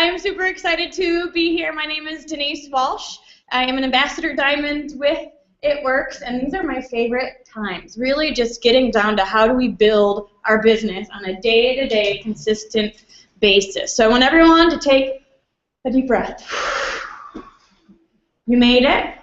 I'm super excited to be here. My name is Denise Walsh. I am an Ambassador Diamond with It Works, and these are my favorite times. Really just getting down to how do we build our business on a day-to-day consistent basis. So I want everyone to take a deep breath. You made it.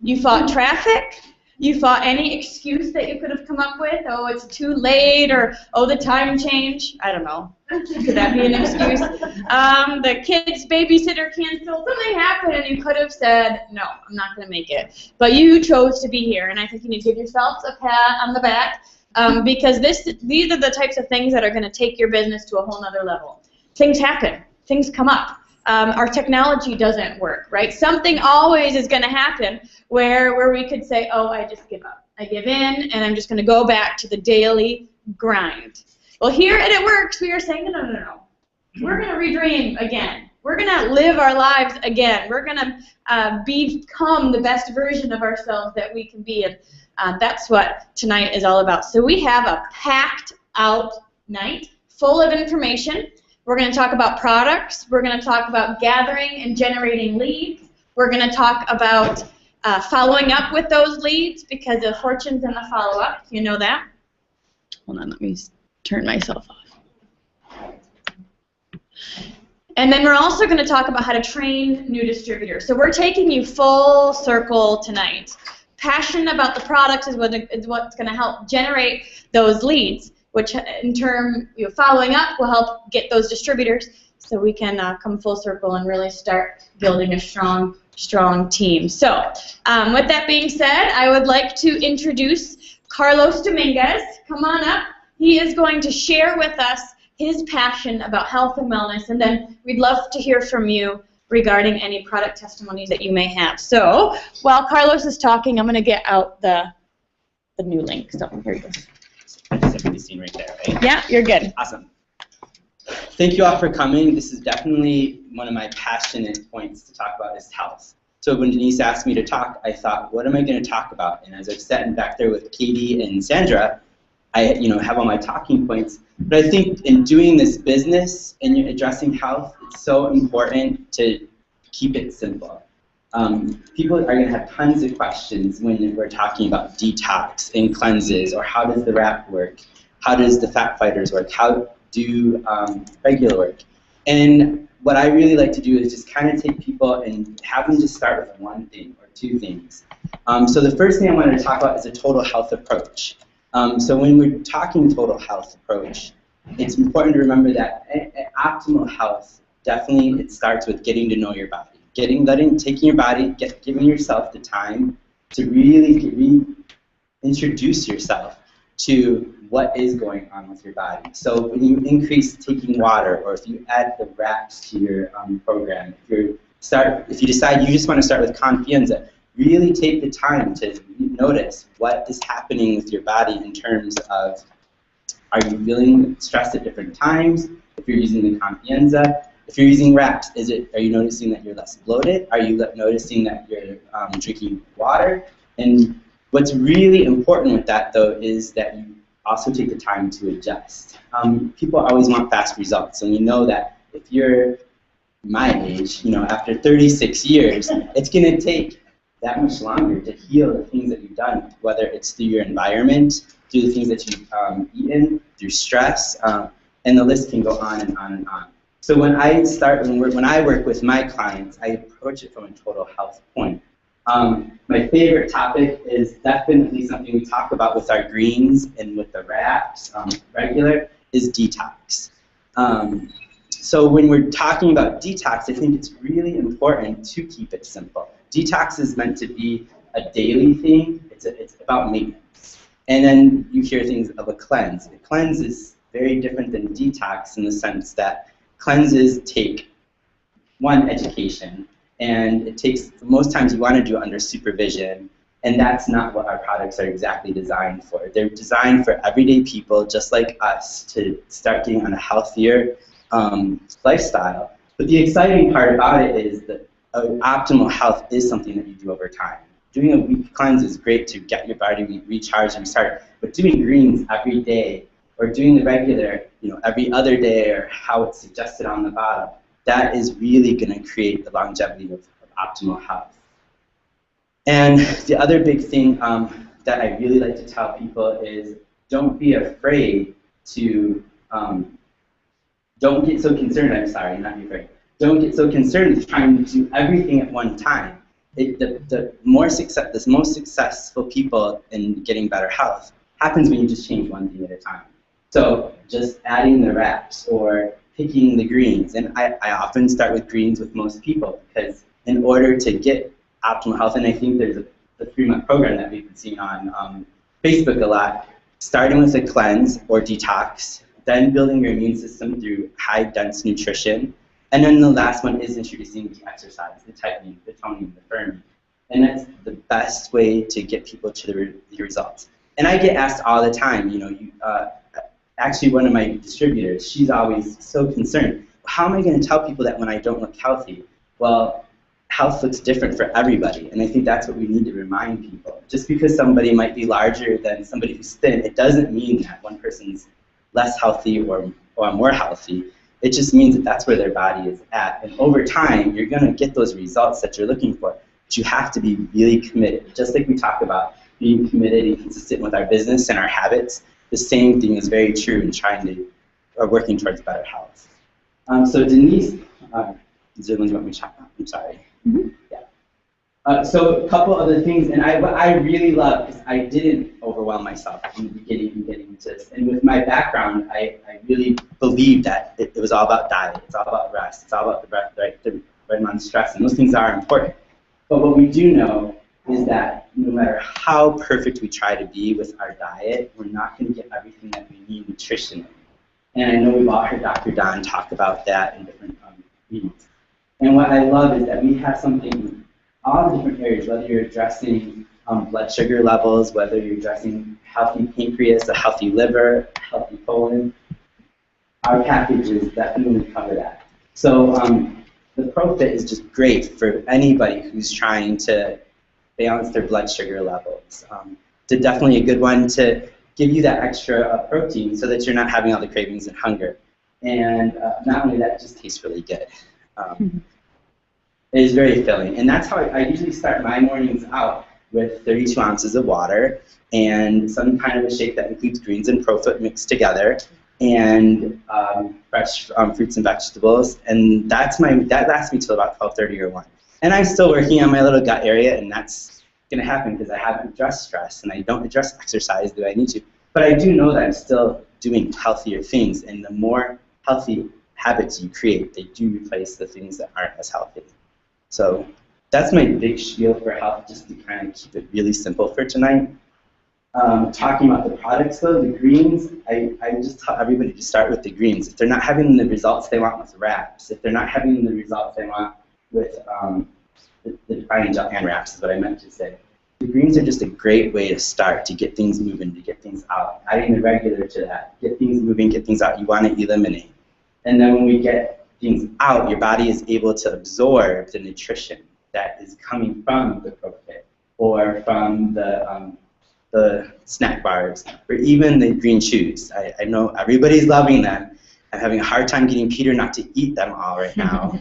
You fought traffic. You fought any excuse that you could have come up with. Oh, it's too late, or oh, the time change. I don't know. Could that be an excuse? The kid's babysitter canceled. Something happened, and you could have said, no, I'm not going to make it. But you chose to be here, and I think you need to give yourselves a pat on the back because these are the types of things that are going to take your business to a whole nother level. Things happen. Things come up. Our technology doesn't work, right? Something always is going to happen where we could say, oh, I just give up. I give in, and I'm just going to go back to the daily grind. Well, here at It Works, we are saying, no. We're going to redream again. We're going to live our lives again. We're going to become the best version of ourselves that we can be, and that's what tonight is all about. So we have a packed out night full of information. We're going to talk about products. We're going to talk about gathering and generating leads. We're going to talk about following up with those leads because the fortune's in the follow-up. You know that. Hold on, let me turn myself off. And then we're also going to talk about how to train new distributors. So we're taking you full circle tonight. Passion about the products is what's going to help generate those leads, which in turn, following up will help get those distributors so we can come full circle and really start building a strong team. So with that being said, I would like to introduce Carlos Dominguez. Come on up. He is going to share with us his passion about health and wellness, and then we'd love to hear from you regarding any product testimonies that you may have. So while Carlos is talking, I'm going to get out the new link. So here you go. I just have to be seen right there, right? Yeah, you're good. Awesome. Thank you all for coming. This is definitely one of my passionate points to talk about is health. So when Denise asked me to talk, I thought, what am I going to talk about? And as I sat back there with Katie and Sandra, I have all my talking points. But I think in doing this business and addressing health, it's so important to keep it simple. People are going to have tons of questions when we're talking about detox and cleanses, or how does the wrap work? How does the fat fighters work? How do regular work? And what I really like to do is just kind of take people and have them just start with one thing or two things. So the first thing I wanted to talk about is a total health approach. So when we're talking total health approach, it's important to remember that optimal health, definitely it starts with getting to know your body. Taking your body, giving yourself the time to really introduce yourself to what is going on with your body. So when you increase taking water, or if you add the wraps to your program, if you decide you just want to start with confianza, really take the time to notice what is happening with your body in terms of, are you feeling stressed at different times? If you're using the confianza. If you're using wraps, are you noticing that you're less bloated? Are you noticing that you're drinking water? And what's really important with that, though, is that you also take the time to adjust. People always want fast results, and you know that if you're my age, after 36 years, it's going to take that much longer to heal the things that you've done, whether it's through your environment, through the things that you've eaten, through stress, and the list can go on and on and on. So when I work with my clients, I approach it from a total health point. My favorite topic is definitely something we talk about with our greens and with the wraps, regular, is detox. So when we're talking about detox, I think it's really important to keep it simple. Detox is meant to be a daily thing. It's about maintenance. And then you hear things of a cleanse. A cleanse is very different than detox in the sense that cleanses take one, education, and it takes, most times you want to do it under supervision, and that's not what our products are exactly designed for. They're designed for everyday people just like us to start getting on a healthier lifestyle. But the exciting part about it is that optimal health is something that you do over time. Doing a week cleanse is great to get your body recharged and restart, but doing greens every day or doing the regular, every other day, or how it's suggested on the bottom, that is really going to create the longevity of optimal health. And the other big thing that I really like to tell people is don't be afraid to, don't get so concerned, I'm sorry, not be afraid. Don't get so concerned with trying to do everything at one time. The most successful people in getting better health happens when you just change one thing at a time. So just adding the wraps or picking the greens. And I often start with greens with most people because in order to get optimal health, and I think there's a 3-month program that we've been seeing on Facebook a lot, starting with a cleanse or detox, then building your immune system through high-dense nutrition, and then the last one is introducing the exercise, the tightening, the toning, the firming. And that's the best way to get people to the results. And I get asked all the time, actually one of my distributors, she's always so concerned. How am I going to tell people that when I don't look healthy? Well, health looks different for everybody, and I think that's what we need to remind people. Just because somebody might be larger than somebody who's thin, it doesn't mean that one person's less healthy or more healthy. It just means that that's where their body is at. And over time, you're going to get those results that you're looking for. But you have to be really committed. Just like we talk about being committed and consistent with our business and our habits, the same thing is very true in working towards better health. So Denise, is there one you want me to talk about? I'm sorry. Mm-hmm. Yeah. So a couple other things, and what I really love is I didn't overwhelm myself in the beginning getting into this. And with my background, I really believed that it was all about diet, it's all about rest, it's all about the right amount of stress, and those things are important. But what we do know is that no matter how perfect we try to be with our diet, we're not going to get everything that we need nutritionally. And I know we've all heard Dr. Don talk about that in different meetings. And what I love is that we have something in all the different areas, whether you're addressing blood sugar levels, whether you're addressing healthy pancreas, a healthy liver, healthy colon, our packages definitely cover that. So the ProFit is just great for anybody who's trying to balance their blood sugar levels. It's definitely a good one to give you that extra protein so that you're not having all the cravings and hunger. And not only that, it just tastes really good. It is very filling. And that's how I usually start my mornings out, with 32 ounces of water and some kind of a shake that includes greens and ProFit mixed together, and fresh fruits and vegetables. And that lasts me till about 12:30 or 1. And I'm still working on my little gut area, and that's going to happen because I haven't addressed stress and I don't address exercise the way I need to. But I do know that I'm still doing healthier things, and the more healthy habits you create, they do replace the things that aren't as healthy. So that's my big spiel for health, just to kind of keep it really simple for tonight. Talking about the products though, the greens, I just tell everybody to start with the greens. If they're not having the results they want with wraps, if they're not having the results they want with the defining gel and wraps is what I meant to say. The greens are just a great way to start, to get things moving, to get things out. Adding the regular to that, get things moving, get things out, you want to eliminate. And then when we get things out, your body is able to absorb the nutrition that is coming from the ProFit or from the snack bars or even the green chews. I know everybody's loving them. I'm having a hard time getting Peter not to eat them all right now.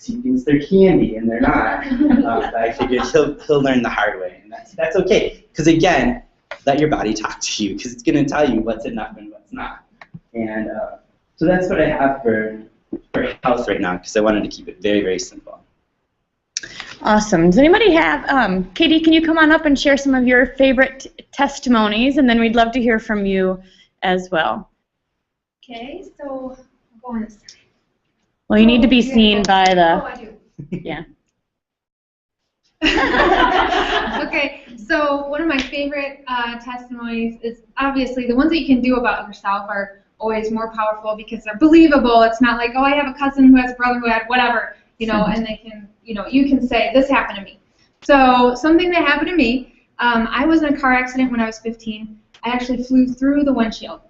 He thinks they're candy and they're not. But I figured he'll learn the hard way, and that's okay. Because again, let your body talk to you, because it's going to tell you what's enough and what's not. And so that's what I have for health right now, because I wanted to keep it very, very simple. Awesome. Does anybody have, Katie, can you come on up and share some of your favorite testimonies, and then we'd love to hear from you as well. Okay, so I'm going this way. Well, you need to be seen by the... Oh, I do. Yeah. Okay, so one of my favorite testimonies is obviously the ones that you can do about yourself are always more powerful because they're believable. It's not like, oh, I have a cousin who has a brother who had whatever, you know, and they can, you know, you can say, this happened to me. So something that happened to me, I was in a car accident when I was 15. I actually flew through the windshield,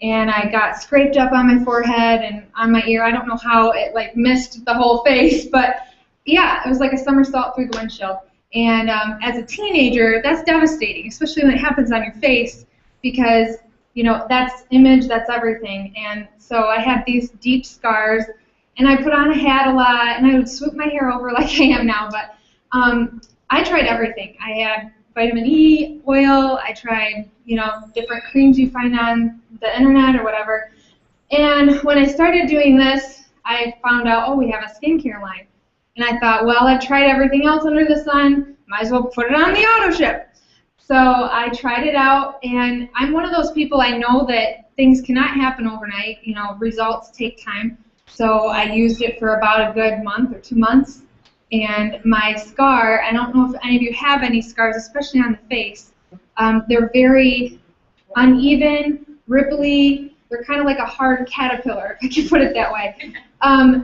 and I got scraped up on my forehead and on my ear. I don't know how it like missed the whole face, but yeah, it was like a somersault through the windshield. And as a teenager, that's devastating, especially when it happens on your face, because you know that's image, that's everything. And so I had these deep scars, and I put on a hat a lot, and I would swoop my hair over like I am now, but I tried everything. I had vitamin E oil, I tried, different creams you find on the internet or whatever. And when I started doing this, I found out, oh, we have a skincare line. And I thought, well, I've tried everything else under the sun, might as well put it on the auto ship. So I tried it out, and I'm one of those people, I know that things cannot happen overnight. Results take time. So I used it for about a good month or 2 months. And my scar, I don't know if any of you have any scars, especially on the face. They're very uneven, ripply. They're kind of like a hard caterpillar, if I can put it that way.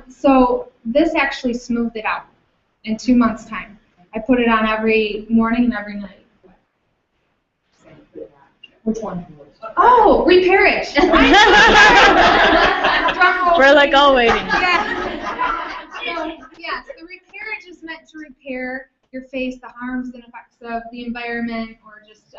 So this actually smoothed it out in 2 months' time. I put it on every morning and every night. Which one? Oh, repair it. We're like all waiting. Yeah. So, yes, the repair it is meant to repair your face, the harms and effects of the environment, or just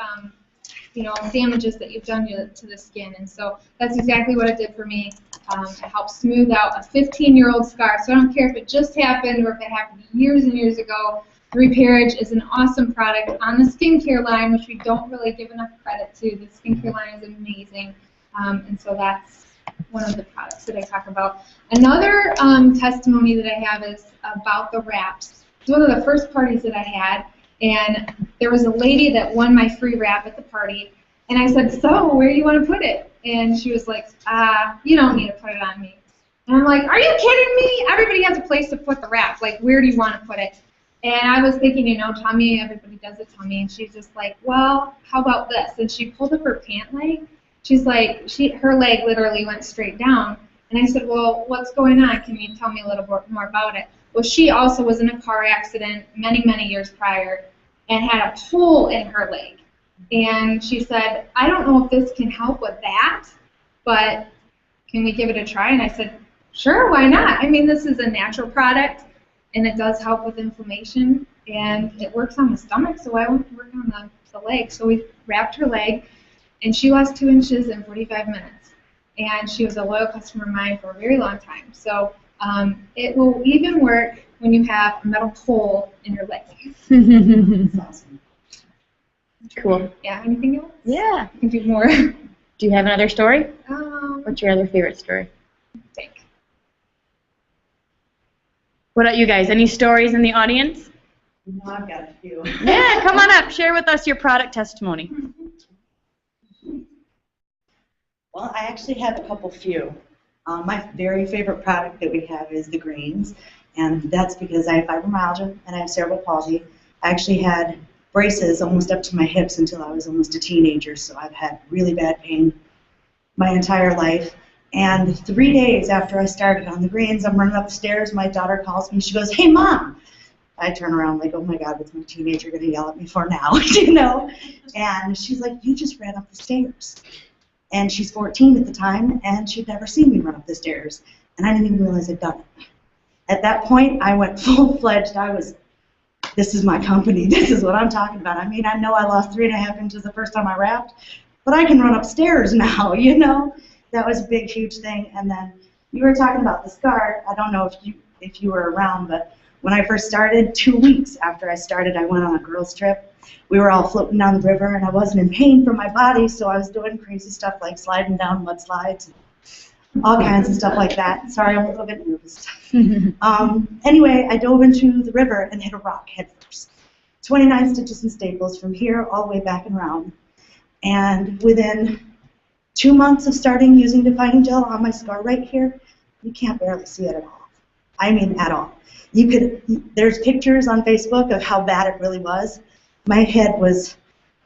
damages that you've done to the skin. And so that's exactly what it did for me. It helped smooth out a 15-year-old scar. So I don't care if it just happened or if it happened years and years ago. Repairage is an awesome product on the skincare line, which we don't really give enough credit to. The skincare line is amazing, and so that's one of the products that I talk about. Another testimony that I have is about the wraps. It's one of the first parties that I had, and there was a lady that won my free wrap at the party, and I said, so where do you want to put it? And she was like, you don't need to put it on me. And I'm like, are you kidding me? Everybody has a place to put the wrap. Like, where do you want to put it? And I was thinking, tummy, everybody does a tummy. And she's just like, well, how about this? And she pulled up her pant leg. She's like, her leg literally went straight down. And I said, well, what's going on? Can you tell me a little bit more about it? Well, she also was in a car accident many, many years prior and had a hole in her leg. And she said, I don't know if this can help with that, but can we give it a try? And I said, sure, why not? I mean, this is a natural product. And it does help with inflammation, and it works on the stomach, so I went to work on the leg. So we wrapped her leg, and she lost 2 inches in 45 minutes. And she was a loyal customer of mine for a very long time. So it will even work when you have a metal hole in your leg. That's awesome. Cool. Yeah, anything else? Yeah. I can do more. Do you have another story? What's your other favorite story? Think. What about you guys? Any stories in the audience? I've got a few. Yeah, come on up. Share with us your product testimony. Well, I actually have a couple few. My very favorite product that we have is the greens, and that's because I have fibromyalgia and I have cerebral palsy. I actually had braces almost up to my hips until I was almost a teenager, so I've had really bad pain my entire life. And 3 days after I started on the greens, I'm running upstairs. My daughter calls me. She goes, hey, Mom. I turn around like, oh, my God, what's my teenager going to yell at me for now? And she's like, you just ran up the stairs. And she's 14 at the time, and she'd never seen me run up the stairs. And I didn't even realize I'd done it. At that point, I went full-fledged. This is my company. This is what I'm talking about. I mean, I know I lost 3.5 inches the first time I wrapped, but I can run upstairs now, That was a big, huge thing. And then you were talking about the scar. I don't know if you were around, but when I first started, 2 weeks after I started, I went on a girls' trip. We were all floating down the river, and I wasn't in pain from my body, so I was doing crazy stuff like sliding down mudslides, all kinds of stuff like that. Sorry, I'm a little bit nervous. Anyway, I dove into the river and hit a rock head first. 29 stitches and staples from here all the way back and around. And within 2 months of starting using defining gel on my scar right here, you can't barely see it at all. I mean, at all. There's pictures on Facebook of how bad it really was. My head was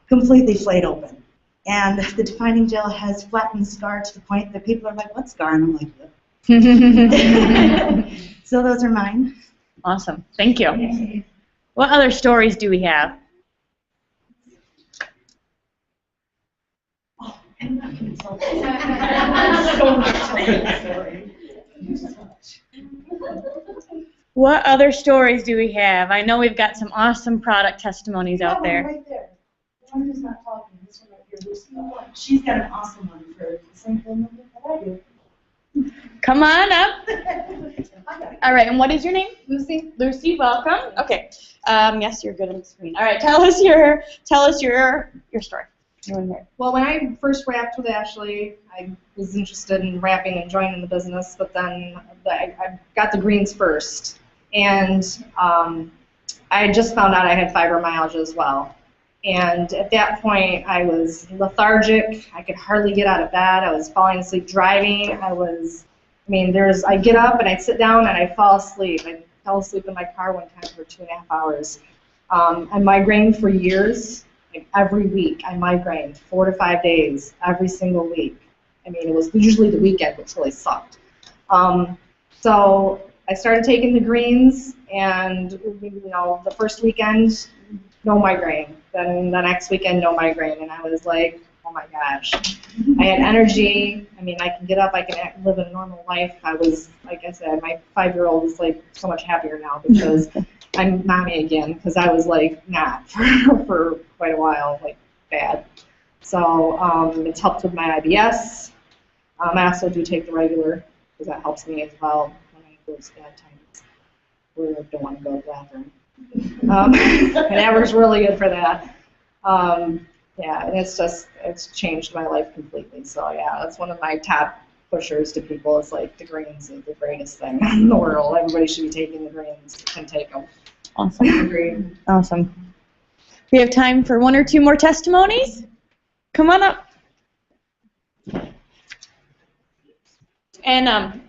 completely flayed open. And the defining gel has flattened the scar to the point that people are like, what scar? And I'm like, yeah. So those are mine. Awesome. Thank you. What other stories do we have? Oh, I'm not going to tell you. So much story. What other stories do we have? I know we've got some awesome product testimonies out there. Right there. The one who's not talking. This one right here. Lucy. She's got an awesome one for the same thing that I do. Come on up. All right, and what is your name? Lucy? Lucy, welcome. Okay. Yes, you're good on the screen. All right, tell us your story. Well, when I first rapped with Ashley, I was interested in rapping and joining the business, but then I got the greens first. And I just found out I had fibromyalgia as well. And at that point, I was lethargic. I could hardly get out of bed. I was falling asleep driving. I'd get up and I'd sit down and I'd fall asleep. I fell asleep in my car one time for 2.5 hours. I migrained for years. Like every week, I migrained 4 to 5 days, every single week. It was usually the weekend, which really sucked. So I started taking the greens, and the first weekend, no migraine. Then the next weekend, no migraine, and I was like, oh my gosh. I had energy. I can get up. I can live a normal life. I was, like I said, my 5-year-old is like so much happier now because I'm mommy again. Because I was like not for quite a while, like bad. So it's helped with my IBS. I also do take the regular because that helps me as well when I have those bad times where I don't want to go to the bathroom. And that works really good for that. Yeah, and it's changed my life completely. So yeah, that's one of my top pushers to people. Is like the greens are the greatest thing in the world. Everybody should be taking the greens and take them. Awesome. Agreed. Awesome. We have time for 1 or 2 more testimonies. Come on up. And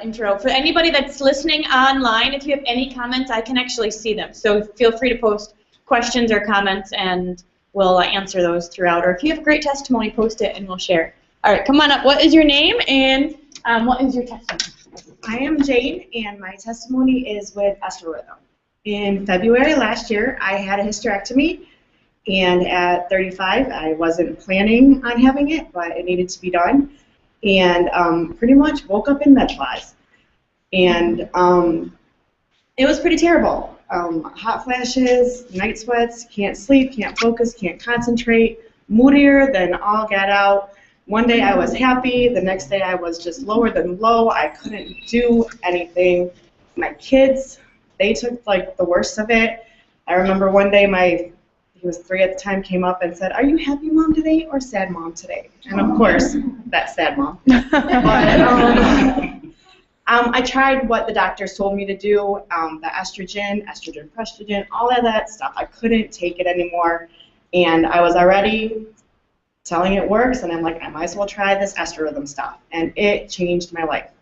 intro. For anybody that's listening online, if you have any comments, I can actually see them. So feel free to post questions or comments, and we'll answer those throughout. Or if you have a great testimony, post it, and we'll share it. All right, come on up. What is your name, and what is your testimony? I am Jane, and my testimony is with Esther Rhythm. In February last year, I had a hysterectomy, and at 35, I wasn't planning on having it, but it needed to be done. And pretty much woke up in med spas. And it was pretty terrible. Hot flashes, night sweats, can't sleep, can't focus, can't concentrate, moodier than all get out. One day I was happy, the next day I was just lower than low. I couldn't do anything. My kids, they took like the worst of it. I remember one day he was 3 at the time, came up and said, "Are you happy mom today or sad mom today?" And of course, that's sad mom. But I tried what the doctors told me to do, the estrogen, estrogen, all of that stuff. I couldn't take it anymore, and I was already telling it works, and I'm like, I might as well try this Esther Rhythm stuff, and it changed my life.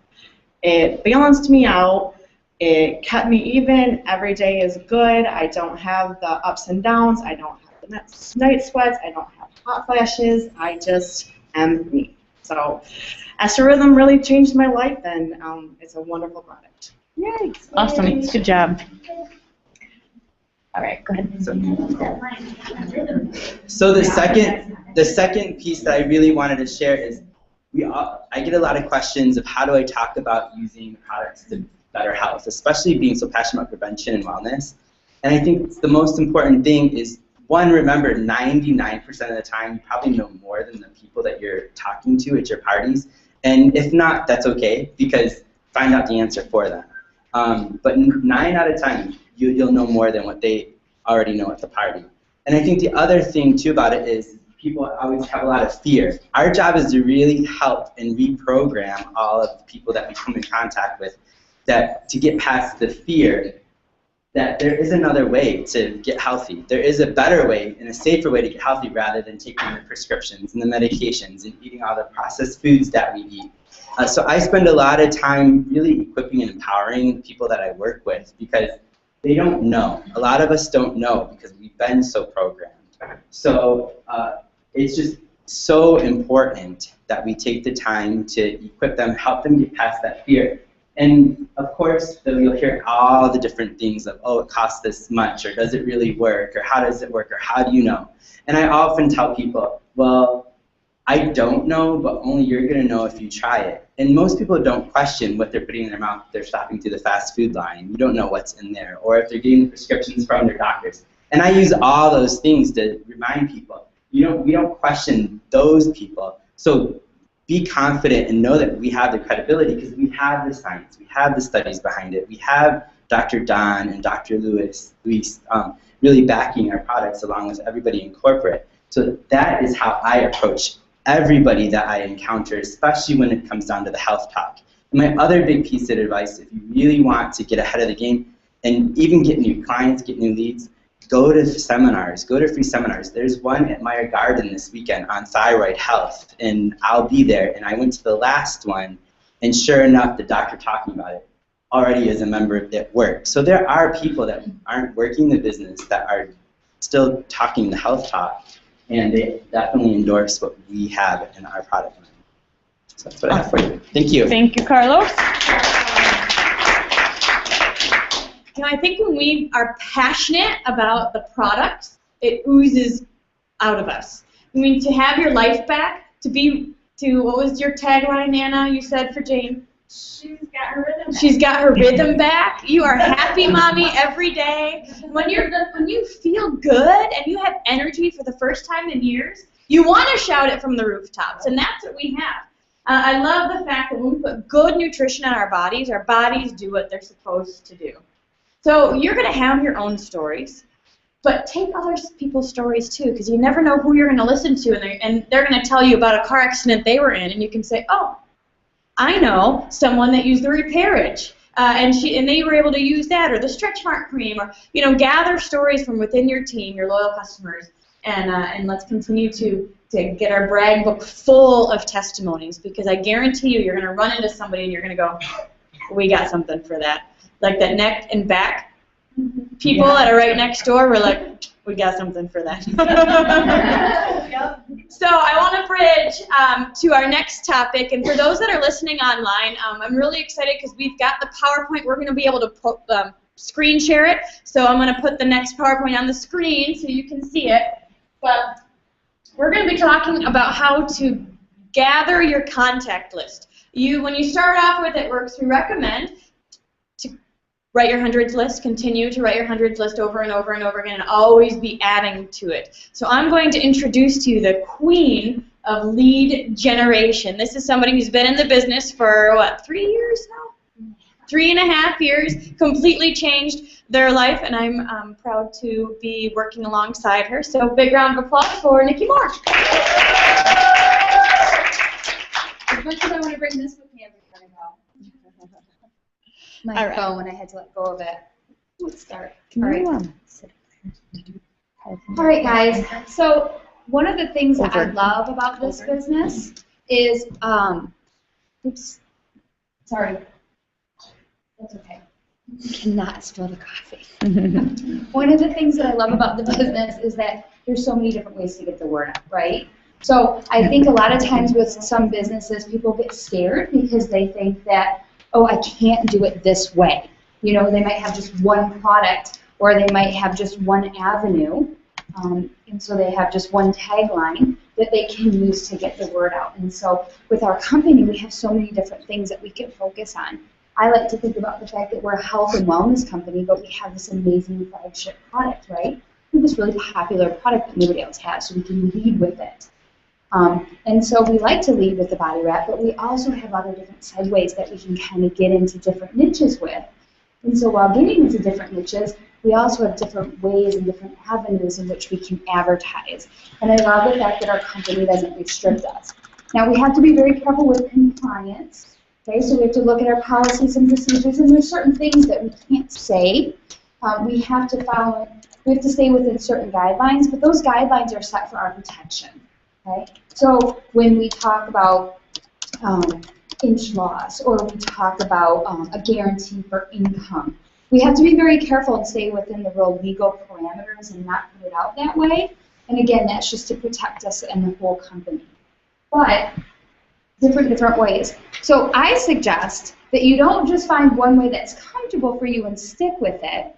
It balanced me out. It kept me even. Every day is good. I don't have the ups and downs. I don't have the night sweats. I don't have hot flashes. I just am me. So Esther Rhythm really changed my life, and it's a wonderful product. Yay! Awesome. Good job. All right, go ahead. So the second piece that I really wanted to share is I get a lot of questions of how do I talk about using products to better health, especially being so passionate about prevention and wellness. And I think the most important thing is, one, remember 99% of the time you probably know more than the people that you're talking to at your parties. And if not, that's okay, because find out the answer for them. But 9 out of 10, you'll know more than what they already know at the party. And I think the other thing, too, about it is people always have a lot of fear. Our job is to really help and reprogram all of the people that we come in contact with, that to get past the fear that there is another way to get healthy. There is a better way and a safer way to get healthy rather than taking the prescriptions and the medications and eating all the processed foods that we eat. So I spend a lot of time really equipping and empowering the people that I work with, because they don't know. A lot of us don't know because we've been so programmed. So it's just so important that we take the time to equip them, help them get past that fear. And of course, you'll hear all the different things of, oh, it costs this much, or does it really work, or how does it work, or how do you know? And I often tell people, well, I don't know, but only you're going to know if you try it. And most people don't question what they're putting in their mouth if they're shopping through the fast food line. You don't know what's in there, or if they're getting prescriptions from their doctors. And I use all those things to remind people, we don't question those people. So be confident and know that we have the credibility because we have the science, we have the studies behind it, we have Dr. Don and Dr. Luis really backing our products along with everybody in corporate. So that is how I approach everybody that I encounter, especially when it comes down to the health talk. And my other big piece of advice, if you really want to get ahead of the game and even get new clients, get new leads, go to seminars, go to free seminars. There's one at Meyer Garden this weekend on thyroid health, and I'll be there. And I went to the last one, and sure enough, the doctor talking about it already is a member at work. So there are people that aren't working the business that are still talking the health talk, and they definitely endorse what we have in our product line. So that's what I have for you. Thank you. Thank you, Carlos. You know, I think when we are passionate about the product, it oozes out of us. I mean, to have your life back, what was your tagline, Anna, you said for Jane? She's got her rhythm back. She's got her rhythm back. You are happy, mommy, every day. When you feel good and you have energy for the first time in years, you want to shout it from the rooftops, and that's what we have. I love the fact that when we put good nutrition in our bodies do what they're supposed to do. So you're going to have your own stories, but take other people's stories too, because you never know who you're going to listen to, and they're going to tell you about a car accident they were in, and you can say, oh, I know someone that used the repairage, and they were able to use that, or the stretch mark cream, or gather stories from within your team, your loyal customers, and let's continue to get our brag book full of testimonies, because I guarantee you're going to run into somebody and you're going to go, we got something for that. Like that neck and back people that are right next door, we're like, we got something for that. So I want to bridge to our next topic, and for those that are listening online, I'm really excited because we've got the PowerPoint. We're going to be able to screen share it, so I'm going to put the next PowerPoint on the screen so you can see it. But we're going to be talking about how to gather your contact list. When you start off with It Works, we recommend to write your hundreds list, continue to write your hundreds list over and over and over again, and always be adding to it. So I'm going to introduce to you the queen of lead generation. This is somebody who's been in the business for, 3 years now? 3.5 years, completely changed their life, and I'm proud to be working alongside her. So big round of applause for Nikki Moore. As much as I want to bring this with me everywhere I go. My phone, I had to let go of it. Let's start. All right, guys. So one of the things that I love about this business is, oops, sorry. That's okay. You cannot spill the coffee. One of the things that I love about the business is that there's so many different ways to get the word out, right? So I think a lot of times with some businesses, people get scared because they think that, oh, I can't do it this way. They might have just one product, or they might have just one avenue, and so they have just one tagline that they can use to get the word out. And so with our company, we have so many different things that we can focus on. I like to think about the fact that we're a health and wellness company, but we have this amazing flagship product, right? We have this really popular product that nobody else has, so we can lead with it. And so we like to lead with the body wrap, but we also have other different segues that we can kind of get into different niches with. And so while getting into different niches, we also have different ways and different avenues in which we can advertise. And I love the fact that our company doesn't restrict us. Now, we have to be very careful with compliance. Okay, so we have to look at our policies and procedures, and there's certain things that we can't say. We have to follow, we have to stay within certain guidelines, but those guidelines are set for our protection. Okay, so when we talk about inch loss, or we talk about a guarantee for income, we have to be very careful and stay within the real legal parameters and not put it out that way. And again, that's just to protect us and the whole company. But different ways. So I suggest that you don't just find one way that's comfortable for you and stick with it.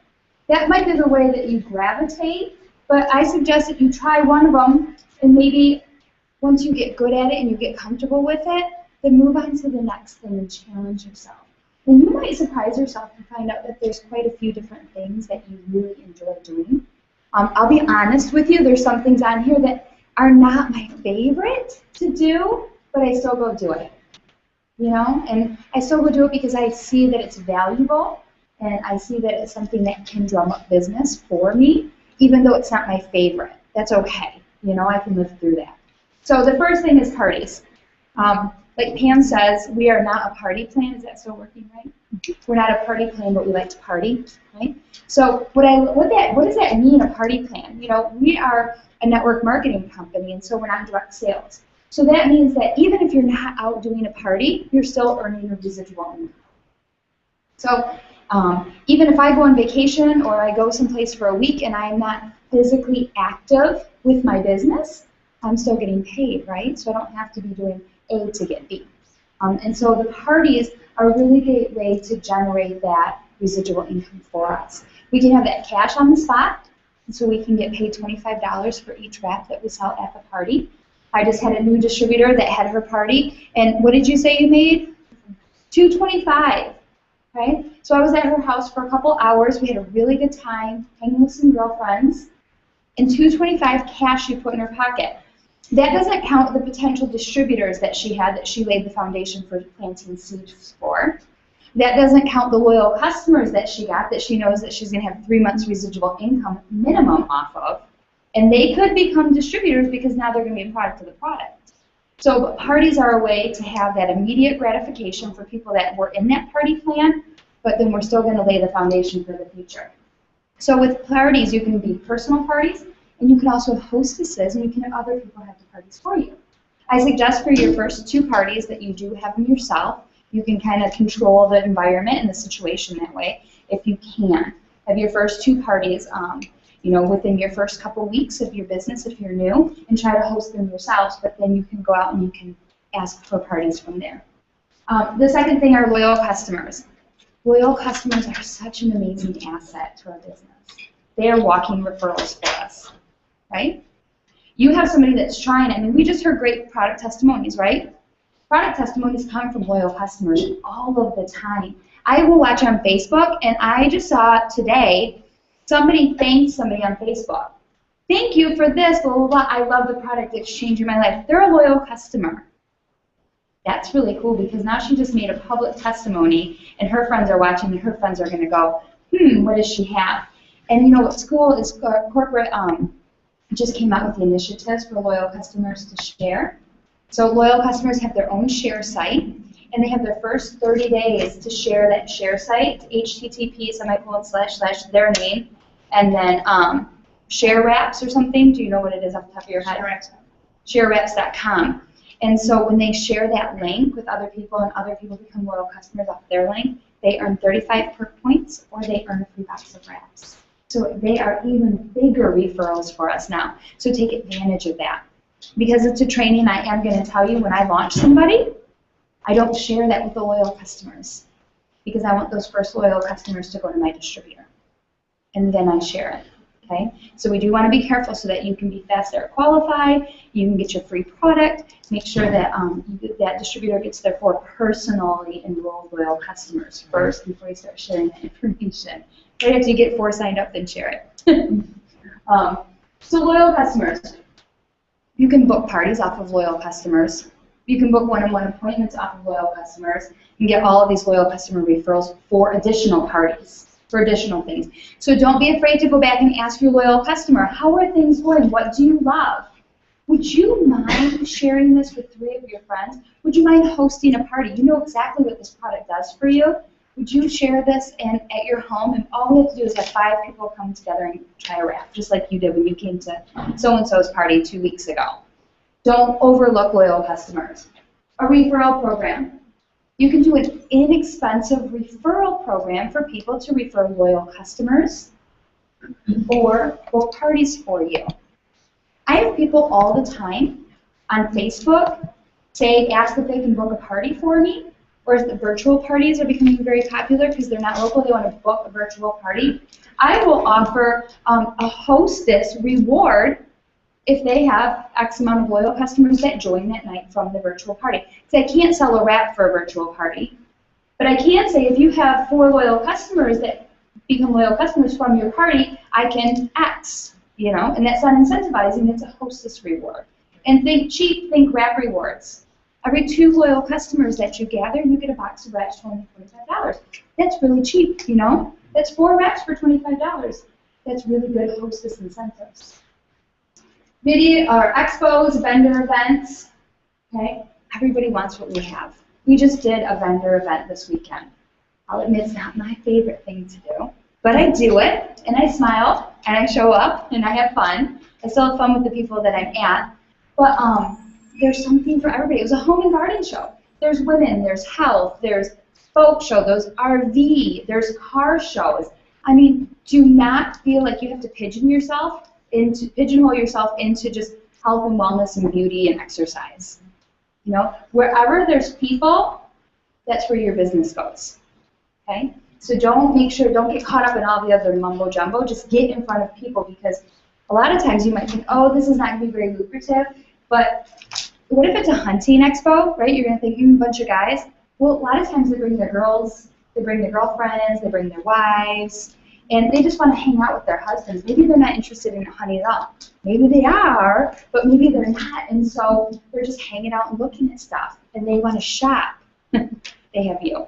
That might be the way that you gravitate, but I suggest that you try one of them, and maybe once you get good at it and you get comfortable with it, then move on to the next thing and challenge yourself. And you might surprise yourself and find out that there's quite a few different things that you really enjoy doing. I'll be honest with you, there's some things on here that are not my favorite to do, but I still go do it. You know, and I still go do it because I see that it's valuable, and I see that it's something that can drum up business for me, even though it's not my favorite. That's okay. You know, I can live through that. So the first thing is parties. Like Pam says, we are not a party plan. Is that still working right? We're not a party plan, but we like to party, right? So what does that mean, a party plan? You know, we are a network marketing company, and so we're not direct sales. So that means that even if you're not out doing a party, you're still earning a residual income. So even if I go on vacation or I go someplace for a week and I'm not physically active with my business, I'm still getting paid, right? So I don't have to be doing A to get B. And so the parties are a really great way to generate that residual income for us. We can have that cash on the spot, and so we can get paid $25 for each wrap that we sell at the party. I just had a new distributor that had her party, and what did you say you made? $225, right? So I was at her house for a couple hours. We had a really good time hanging with some girlfriends, and $225 cash you put in her pocket. That doesn't count the potential distributors that she had that she laid the foundation for planting seeds for. That doesn't count the loyal customers that she got that she knows that she's going to have 3 months residual income minimum off of. And they could become distributors because now they're going to be a product of the product. So parties are a way to have that immediate gratification for people that were in that party plan, but then we're still going to lay the foundation for the future. So with parties, you can be personal parties, and you can also have hostesses, and you can have other people have the parties for you. I suggest for your first 2 parties that you do have them yourself. You can kind of control the environment and the situation that way if you can. Have your first 2 parties you know, within your first couple weeks of your business if you're new, and try to host them yourselves, but then you can go out and you can ask for parties from there. The second thing are loyal customers. Loyal customers are such an amazing asset to our business. They are walking referrals for us, right? You have somebody that's trying, I mean, we just heard great product testimonies, right? Product testimonies come from loyal customers all of the time. I will watch on Facebook, and I just saw today somebody thanked somebody on Facebook. Thank you for this, blah, blah, blah. I love the product. It's changing my life. They're a loyal customer. That's really cool because now she just made a public testimony, and her friends are watching, and her friends are going to go, what does she have? And you know what's cool is corporate just came out with the initiatives for loyal customers to share. So loyal customers have their own share site, and they have their first 30 days to share that share site, http:// their name, and then share wraps or something. Do you know what it is off the top of your head? Sharewraps.com. And so when they share that link with other people and other people become loyal customers off their link, they earn 35 perk points or they earn a free box of wraps. So they are even bigger referrals for us now. So take advantage of that. Because it's a training, I am going to tell you when I launch somebody, I don't share that with the loyal customers because I want those first loyal customers to go to my distributor. And then I share it. Okay? So we do want to be careful so that you can be faster qualified, you can get your free product, make sure that that distributor gets their 4 personally enrolled loyal customers first before you start sharing that information. Right after you get 4 signed up, then share it. So loyal customers. You can book parties off of loyal customers. You can book one-on-one appointments off of loyal customers. You can get all of these loyal customer referrals for additional parties, for additional things. So don't be afraid to go back and ask your loyal customer, how are things going? What do you love? Would you mind sharing this with 3 of your friends? Would you mind hosting a party? You know exactly what this product does for you. Would you share this at your home? And all we have to do is have 5 people come together and try a wrap, just like you did when you came to so-and-so's party 2 weeks ago. Don't overlook loyal customers. A referral program. You can do an inexpensive referral program for people to refer loyal customers or book parties for you. I have people all the time on Facebook ask if they can book a party for me, or if the virtual parties are becoming very popular because they're not local, they want to book a virtual party. I will offer a hostess reward if they have X amount of loyal customers that join that night from the virtual party. Because I can't sell a wrap for a virtual party, but I can say if you have 4 loyal customers that become loyal customers from your party, I can X, you know, and that's not incentivizing, it's a hostess reward. And think cheap, think wrap rewards. Every 2 loyal customers that you gather, you get a box of wraps for only $25. That's really cheap, you know? That's 4 wraps for $25. That's really good hostess incentives. Video or expos, vendor events, okay? Everybody wants what we have. We just did a vendor event this weekend. I'll admit it's not my favorite thing to do, but I do it, and I smile, and I show up, and I have fun. I still have fun with the people that I'm at, but there's something for everybody. It was a home and garden show. There's women, there's health, there's folk show, there's RV, there's car shows. I mean, do not feel like you have to pigeonhole yourself into just health and wellness and beauty and exercise. You know, wherever there's people, that's where your business goes. Okay? So don't get caught up in all the other mumbo jumbo. Just get in front of people, because a lot of times you might think, oh, this is not going to be very lucrative, but what if it's a hunting expo, right? You're going to think, a bunch of guys. Well, a lot of times they bring their girls, they bring their girlfriends, they bring their wives, and they just want to hang out with their husbands. Maybe they're not interested in hunting at all. Maybe they are, but maybe they're not, and so they're just hanging out and looking at stuff, and they want to shop. They have you.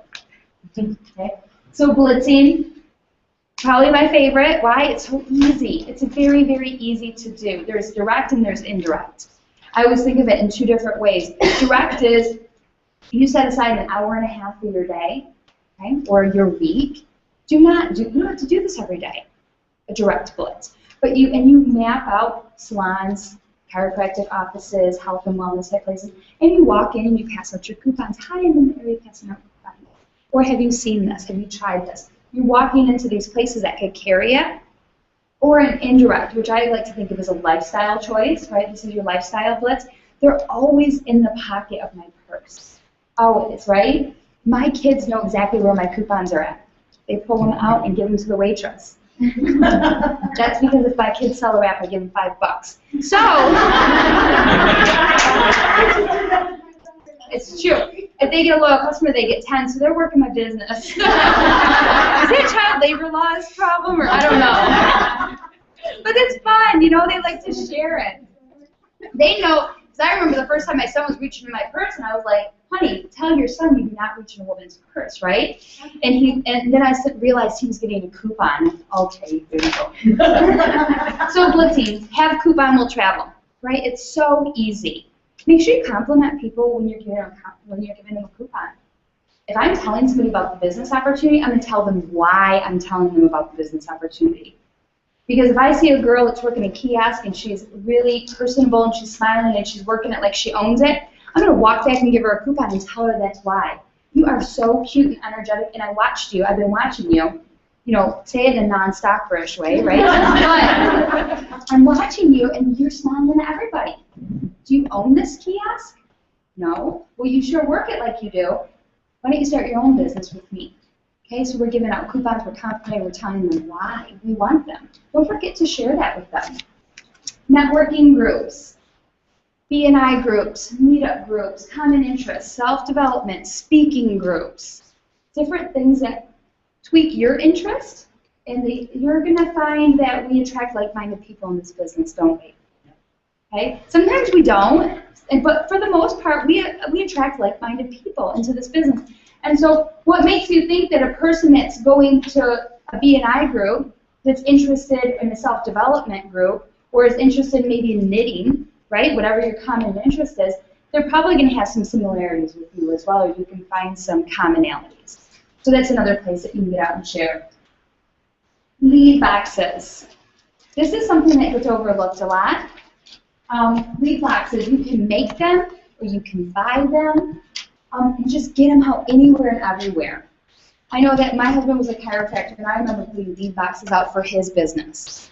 Okay? So blitzing, probably my favorite. Why? It's so easy. It's very, very easy to do. There's direct and there's indirect. I always think of it in 2 different ways. Direct is you set aside an hour and a half of your day, okay, or your week. You don't have to do this every day, a direct blitz. But you map out salons, chiropractic offices, health and wellness type places, and you walk in and you pass out your coupons. Hi, I'm in the area passing out coupons. Or have you seen this? Have you tried this? You're walking into these places that could carry it. Or an indirect, which I like to think of as a lifestyle choice, right? This is your lifestyle blitz. They're always in the pocket of my purse. Always, right? My kids know exactly where my coupons are at. They pull them out and give them to the waitress. That's because if my kids sell a wrap, I give them $5. So, it's true. If they get a loyal customer, they get 10, so they're working my business. Is it child labor law's problem, or I don't know. But it's fun, you know, they like to share it. They know, because I remember the first time my son was reaching in my purse, and I was like, honey, tell your son you do not reach in a woman's purse, right? And then I realized he was getting a coupon. Okay, there you go. So blitzing, have coupon will travel, right? It's so easy. Make sure you compliment people when you're giving them a coupon. If I'm telling somebody about the business opportunity, I'm going to tell them why I'm telling them about the business opportunity. Because if I see a girl that's working a kiosk and she's really personable and she's smiling and she's working it like she owns it, I'm going to walk back and give her a coupon and tell her that's why. You are so cute and energetic, and I watched you. I've been watching you. You know, say it in a non-stockbroish way, right? But I'm watching you, and you're smiling at everybody. Do you own this kiosk? No. Well, you sure work it like you do. Why don't you start your own business with me? Okay, so we're giving out coupons, we're complimenting, we're telling them why we want them. Don't forget to share that with them. Networking groups, B&I groups, meetup groups, common interests, self-development, speaking groups, different things that tweak your interest, and you're going to find that we attract like-minded people in this business, don't we? Okay? Sometimes we don't, but for the most part, we attract like-minded people into this business. And so what makes you think that a person that's going to a B&I group, that's interested in a self-development group, or is interested maybe in knitting, right, whatever your common interest is, they're probably going to have some similarities with you as well, or you can find some commonalities. So that's another place that you can get out and share. Lead boxes. This is something that gets overlooked a lot. Lead boxes, you can make them or you can buy them and just get them out anywhere and everywhere. I know that my husband was a chiropractor, and I remember putting lead boxes out for his business.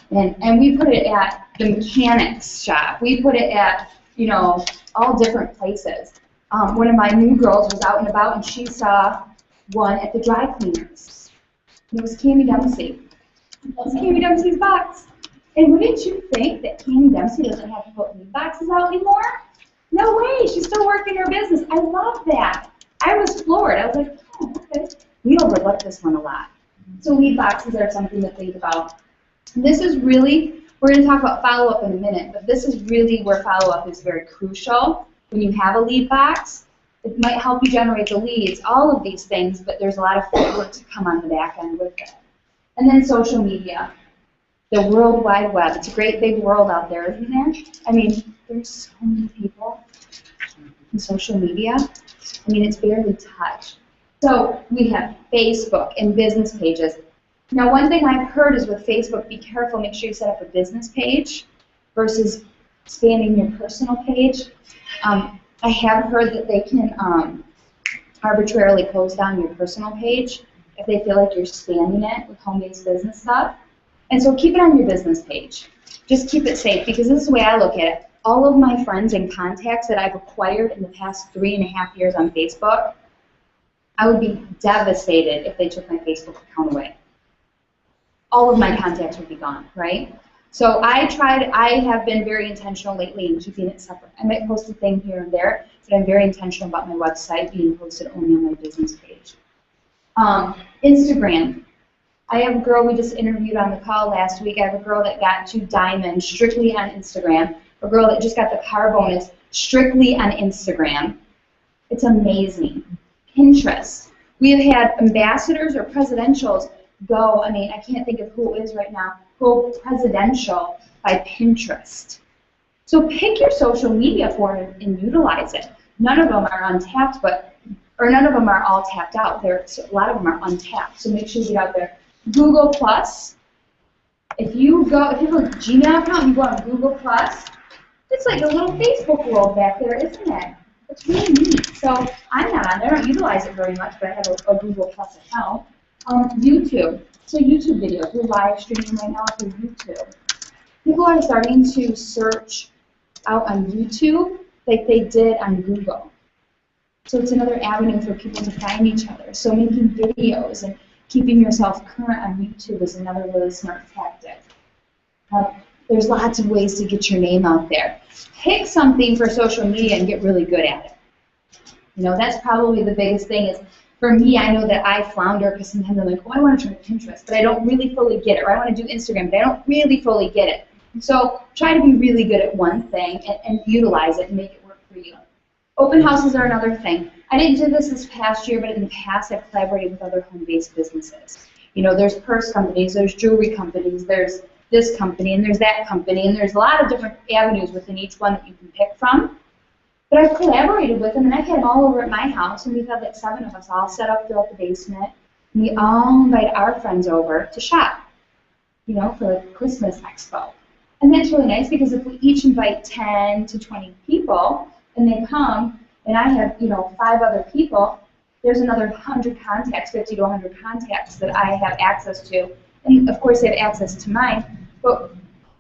And we put it at the mechanics shop. We put it at, you know, all different places. One of my new girls was out and about, and she saw one at the dry cleaners. And it was Cammie Dempsey. That's Cammie Dempsey's box. And wouldn't you think that Cammie Dempsey doesn't have to put lead boxes out anymore? No way. She's still working her business. I love that. I was floored. I was like, oh, okay. We overlook this one a lot. So lead boxes are something to think about. And this is really, we're going to talk about follow-up in a minute, but this is really where follow-up is very crucial. when you have a lead box, it might help you generate the leads, all of these things, but there's a lot of footwork to come on the back end with it. And then social media, the World Wide Web. It's a great big world out there, isn't there? I mean, there's so many people in social media. I mean, it's barely touched. So we have Facebook and business pages. Now, one thing I've heard is with Facebook, be careful, make sure you set up a business page versus spamming your personal page. I have heard that they can arbitrarily close down your personal page if they feel like you're spamming it with home-based business stuff. And so keep it on your business page. Just keep it safe, because this is the way I look at it. All of my friends and contacts that I've acquired in the past 3.5 years on Facebook, I would be devastated if they took my Facebook account away. All of my contacts would be gone, right? So I have been very intentional lately in keeping it separate. I might post a thing here and there, but I'm very intentional about my website being posted only on my business page. Instagram. I have a girl we just interviewed on the call last week. I have a girl that got to Diamond strictly on Instagram. A girl that just got the car bonus strictly on Instagram. It's amazing. Pinterest. We have had ambassadors or presidentials go, I mean, I can't think of who it is right now, go presidential by Pinterest. So pick your social media for it and utilize it. None of them are untapped, or none of them are all tapped out. A lot of them are untapped, so make sure you get out there. Google Plus. If you have a Gmail account and you go on Google Plus, it's like a little Facebook world back there, isn't it? It's really neat. So I'm not on there. I don't utilize it very much, but I have a Google Plus account. YouTube. So YouTube videos. We're live streaming right now through YouTube. People are starting to search out on YouTube like they did on Google. So it's another avenue for people to find each other. So making videos and keeping yourself current on YouTube is another really smart tactic. There's lots of ways to get your name out there. Pick something for social media and get really good at it. You know, that's probably the biggest thing is, for me, I know that I flounder because sometimes I'm like, oh, I want to try Pinterest, but I don't really fully get it. Or I want to do Instagram, but I don't really fully get it. So try to be really good at one thing and utilize it and make it work for you. Open houses are another thing. I didn't do this past year, but in the past I've collaborated with other home-based businesses. You know, there's purse companies, there's jewelry companies, there's this company, and there's that company, and there's a lot of different avenues within each one that you can pick from. But I've collaborated with them, and I've had them all over at my house, and we've had like 7 of us all set up throughout the basement, and we all invite our friends over to shop, you know, for like Christmas expo. And that's really nice because if we each invite 10 to 20 people, and they come, and I have, you know, 5 other people, there's another 100 contacts, 50 to 100 contacts that I have access to. And of course they have access to mine, but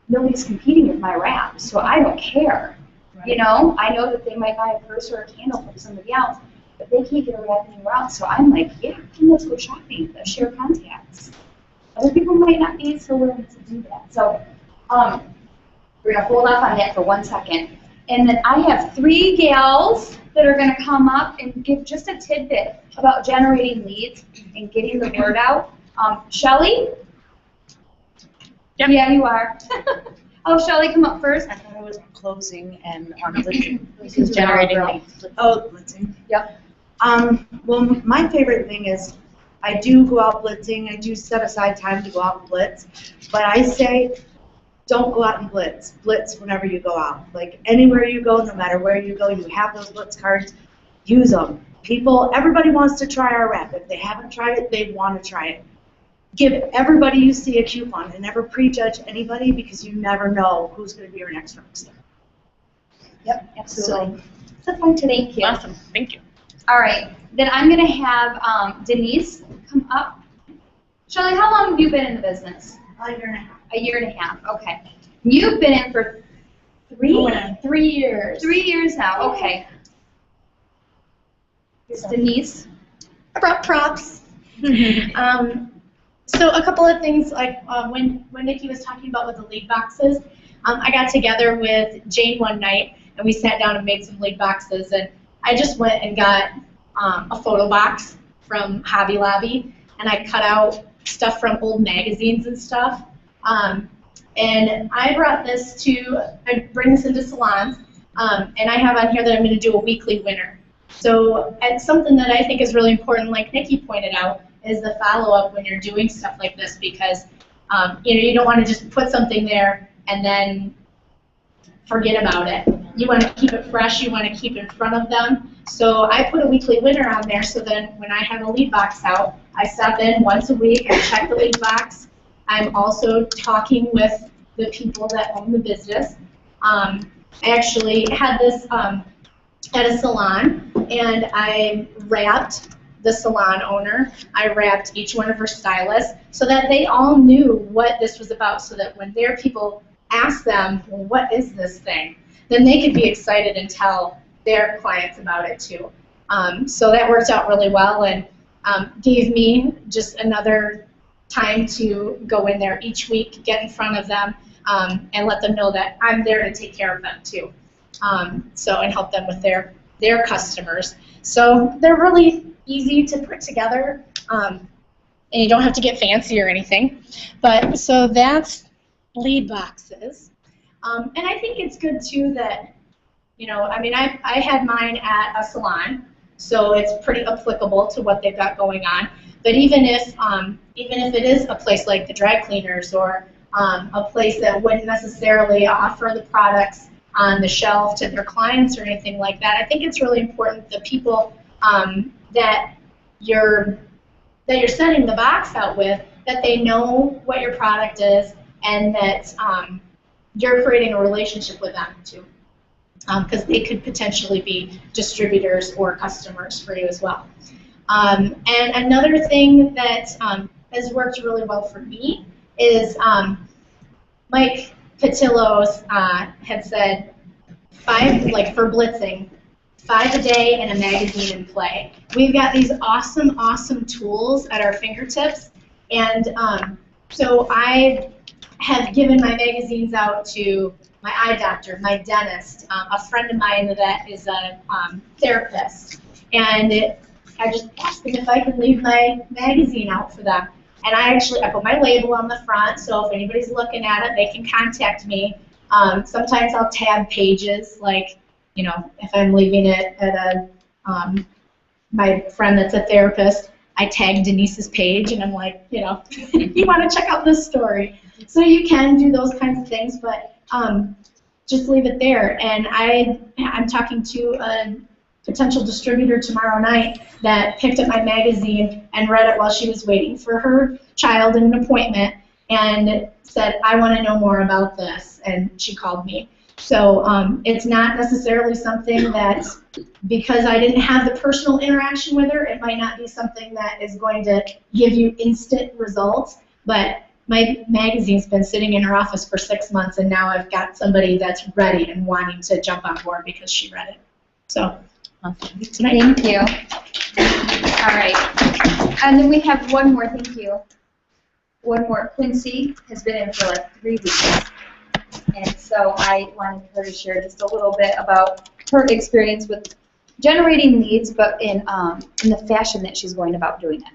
nobody's competing with my wraps, so I don't care. Right. You know, I know that they might buy a purse or a candle from somebody else, but they can't get a wrap anywhere else, so I'm like, yeah, let's go shopping, let's share contacts. Other people might not be so willing to do that. So we're going to hold off on that for 1 second. And then I have 3 gals that are going to come up and give just a tidbit about generating leads and getting the word out. Shelly? Yep. Yeah, you are. Oh, Shelly, come up first. I thought I was closing and blitzing. This is generating leads. Oh, blitzing. Yep. Well, my favorite thing is I do go out blitzing. I do set aside time to go out and blitz. But I say don't go out and blitz. Blitz whenever you go out. Like anywhere you go, no matter where you go, you have those blitz cards. Use them. Everybody wants to try our wrap. If they haven't tried it, they want to try it. Give everybody you see a coupon and never prejudge anybody because you never know who's going to be your next rockstar. Yep, absolutely. So fun today. Thank you. Awesome. Thank you. All right. Then I'm going to have Denise come up. Shelly, how long have you been in the business? A year and a half. A year and a half. Okay. You've been in for 3 years. 3 years now. Okay. Here's Denise. I brought props. So a couple of things, like when Nikki was talking about with the lead boxes, I got together with Jane one night and we sat down and made some lead boxes, and I just went and got a photo box from Hobby Lobby, and I cut out stuff from old magazines and stuff. And I bring this into salons, And I have on here that I'm going to do a weekly winner. So, and something that I think is really important, like Nikki pointed out, is the follow-up when you're doing stuff like this, because you don't want to just put something there and then forget about it. You want to keep it fresh. You want to keep it in front of them. So I put a weekly winner on there, so then when I have a lead box out, I stop in once a week and check the lead box. I'm also talking with the people that own the business. I actually had this at a salon, and I wrapped the salon owner. I wrapped each one of her stylists so that they all knew what this was about, so that when their people asked them, well, what is this thing, then they could be excited and tell their clients about it too. So that worked out really well, and gave me just another time to go in there each week, get in front of them, and let them know that I'm there to take care of them too. And help them with their customers. So they're really easy to put together, and you don't have to get fancy or anything. But so that's lead boxes. And I think it's good too that, I had mine at a salon, so it's pretty applicable to what they've got going on. But even if it is a place like the dry cleaners, or a place that wouldn't necessarily offer the products on the shelf to their clients or anything like that, I think it's really important the people that you're sending the box out with, that they know what your product is, and that you're creating a relationship with them too, because they could potentially be distributors or customers for you as well. And another thing that has worked really well for me is Mike Patillo's had said for blitzing, 5 a day and a magazine in play. We've got these awesome tools at our fingertips, and so I have given my magazines out to my eye doctor, my dentist, a friend of mine that is a therapist, and I just asked them if I could leave my magazine out for them. And I put my label on the front, so if anybody's looking at it, they can contact me. Sometimes I'll tag pages, like, if I'm leaving it at my friend that's a therapist, I tag Denise's page, and I'm like, you want to check out this story. So you can do those kinds of things, but just leave it there. And I'm talking to a potential distributor tomorrow night that picked up my magazine and read it while she was waiting for her child in an appointment, and said, I want to know more about this, and she called me. So it's not necessarily something that, because I didn't have the personal interaction with her, it might not be something that is going to give you instant results, but my magazine's been sitting in her office for 6 months, and now I've got somebody that's ready and wanting to jump on board because she read it. So, thank you. All right. And then we have one more, thank you. One more. Quincy has been in for like 3 weeks. And so I wanted her to share just a little bit about her experience with generating leads, but in the fashion that she's going about doing it.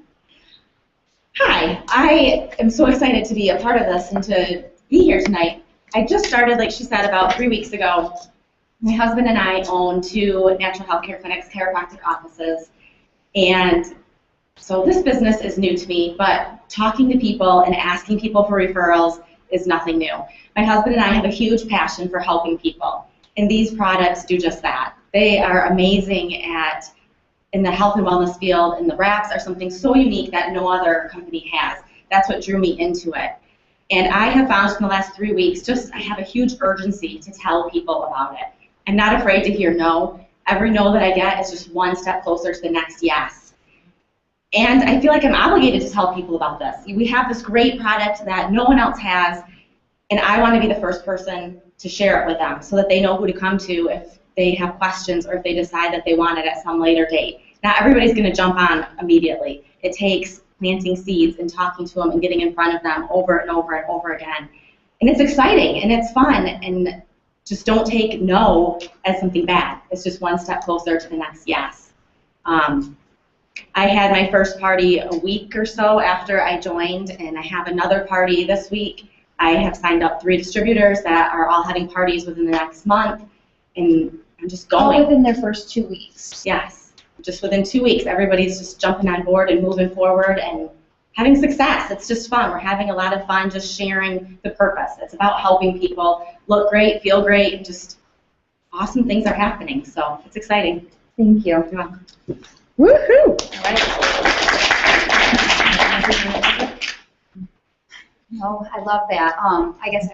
Hi, I am so excited to be a part of this and to be here tonight. I just started, like she said, about 3 weeks ago. My husband and I own 2 natural health care clinics, chiropractic offices, and so this business is new to me, but talking to people and asking people for referrals is nothing new. My husband and I have a huge passion for helping people, and these products do just that. They are amazing in the health and wellness field, and the wraps are something so unique that no other company has. That's what drew me into it. And I have found in the last 3 weeks, I have a huge urgency to tell people about it. I'm not afraid to hear no. Every no that I get is just one step closer to the next yes. And I feel like I'm obligated to tell people about this. We have this great product that no one else has, and I want to be the first person to share it with them so that they know who to come to if they have questions or if they decide that they want it at some later date. Not everybody's going to jump on immediately. It takes planting seeds and talking to them and getting in front of them over and over and over again. And it's exciting and it's fun, and just don't take no as something bad. It's just one step closer to the next yes. I had my first party a week or so after I joined, and I have another party this week. I have signed up 3 distributors that are all having parties within the next month, and I'm just All going. within their first 2 weeks. Yes, just within 2 weeks, everybody's just jumping on board and moving forward and having success. It's just fun. We're having a lot of fun just sharing the purpose. It's about helping people look great, feel great, and just awesome things are happening. So it's exciting. Thank you. You're welcome. Woohoo! All right. No, I love that. I guess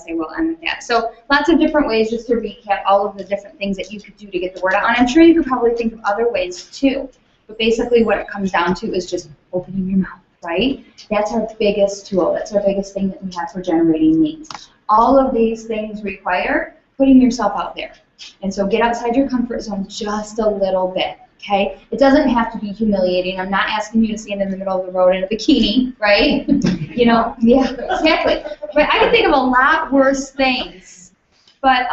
I will end with that. So lots of different ways, just to recap all of the different things that you could do to get the word out. And I'm sure you could probably think of other ways too. But basically what it comes down to is just opening your mouth, right? That's our biggest tool. That's our biggest thing that we have for generating leads. All of these things require putting yourself out there. And so get outside your comfort zone just a little bit. Okay? It doesn't have to be humiliating. I'm not asking you to stand in the middle of the road in a bikini, right? You know, yeah, exactly. But I can think of a lot worse things. But,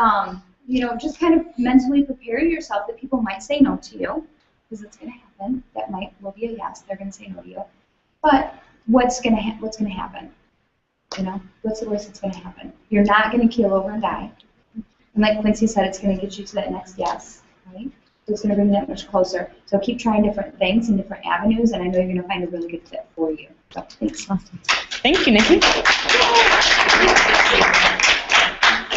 you know, just kind of mentally prepare yourself that people might say no to you, because it's going to happen. That will be a yes. They're going to say no to you. But what's going to happen? You know, what's the worst that's going to happen? You're not going to keel over and die. And like Quincy said, it's going to get you to that next yes, right? It's going to bring you that much closer. So keep trying different things and different avenues, and I know you're going to find a really good fit for you. So thanks. Awesome. Thank you, Nikki.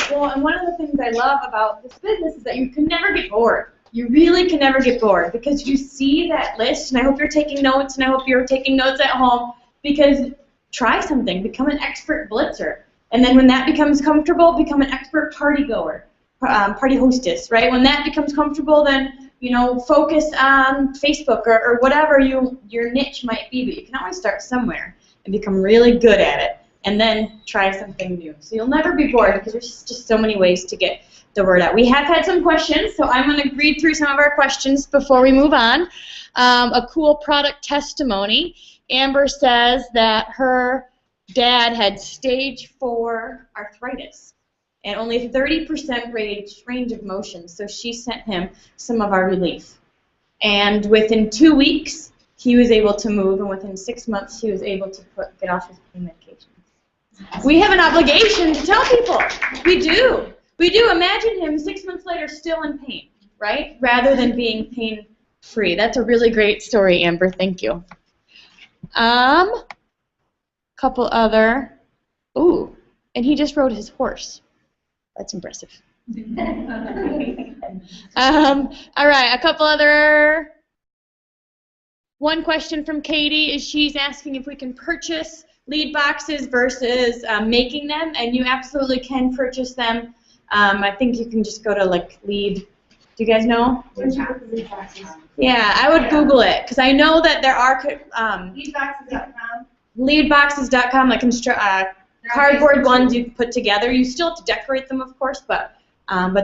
Well, and one of the things I love about this business is that you can never get bored. You really can never get bored because you see that list, and I hope you're taking notes, and I hope you're taking notes at home, because try something. Become an expert blitzer. And then when that becomes comfortable, become an expert party goer. Party hostess, right? When that becomes comfortable, then, you know, focus on Facebook or whatever your niche might be, but you can always start somewhere and become really good at it, and then try something new. So you'll never be bored because there's just so many ways to get the word out. We have had some questions, so I'm going to read through some of our questions before we move on. A cool product testimony. Amber says that her dad had stage 4 arthritis and only 30% range of motion, so she sent him some of our relief. And within 2 weeks, he was able to move, and within 6 months, he was able to get off his pain medication. We have an obligation to tell people. We do. We do. Imagine him 6 months later still in pain, right? Rather than being pain-free. That's a really great story, Amber. Thank you. Couple other. Ooh, and he just rode his horse. That's impressive. All right, a couple other. One question from Katie is she's asking if we can purchase lead boxes versus making them, and you absolutely can purchase them. I think you can just go to like lead. Do you guys know? Yeah, I would Google it because I know that there are leadboxes.com, like cardboard ones you put together. You still have to decorate them, of course, but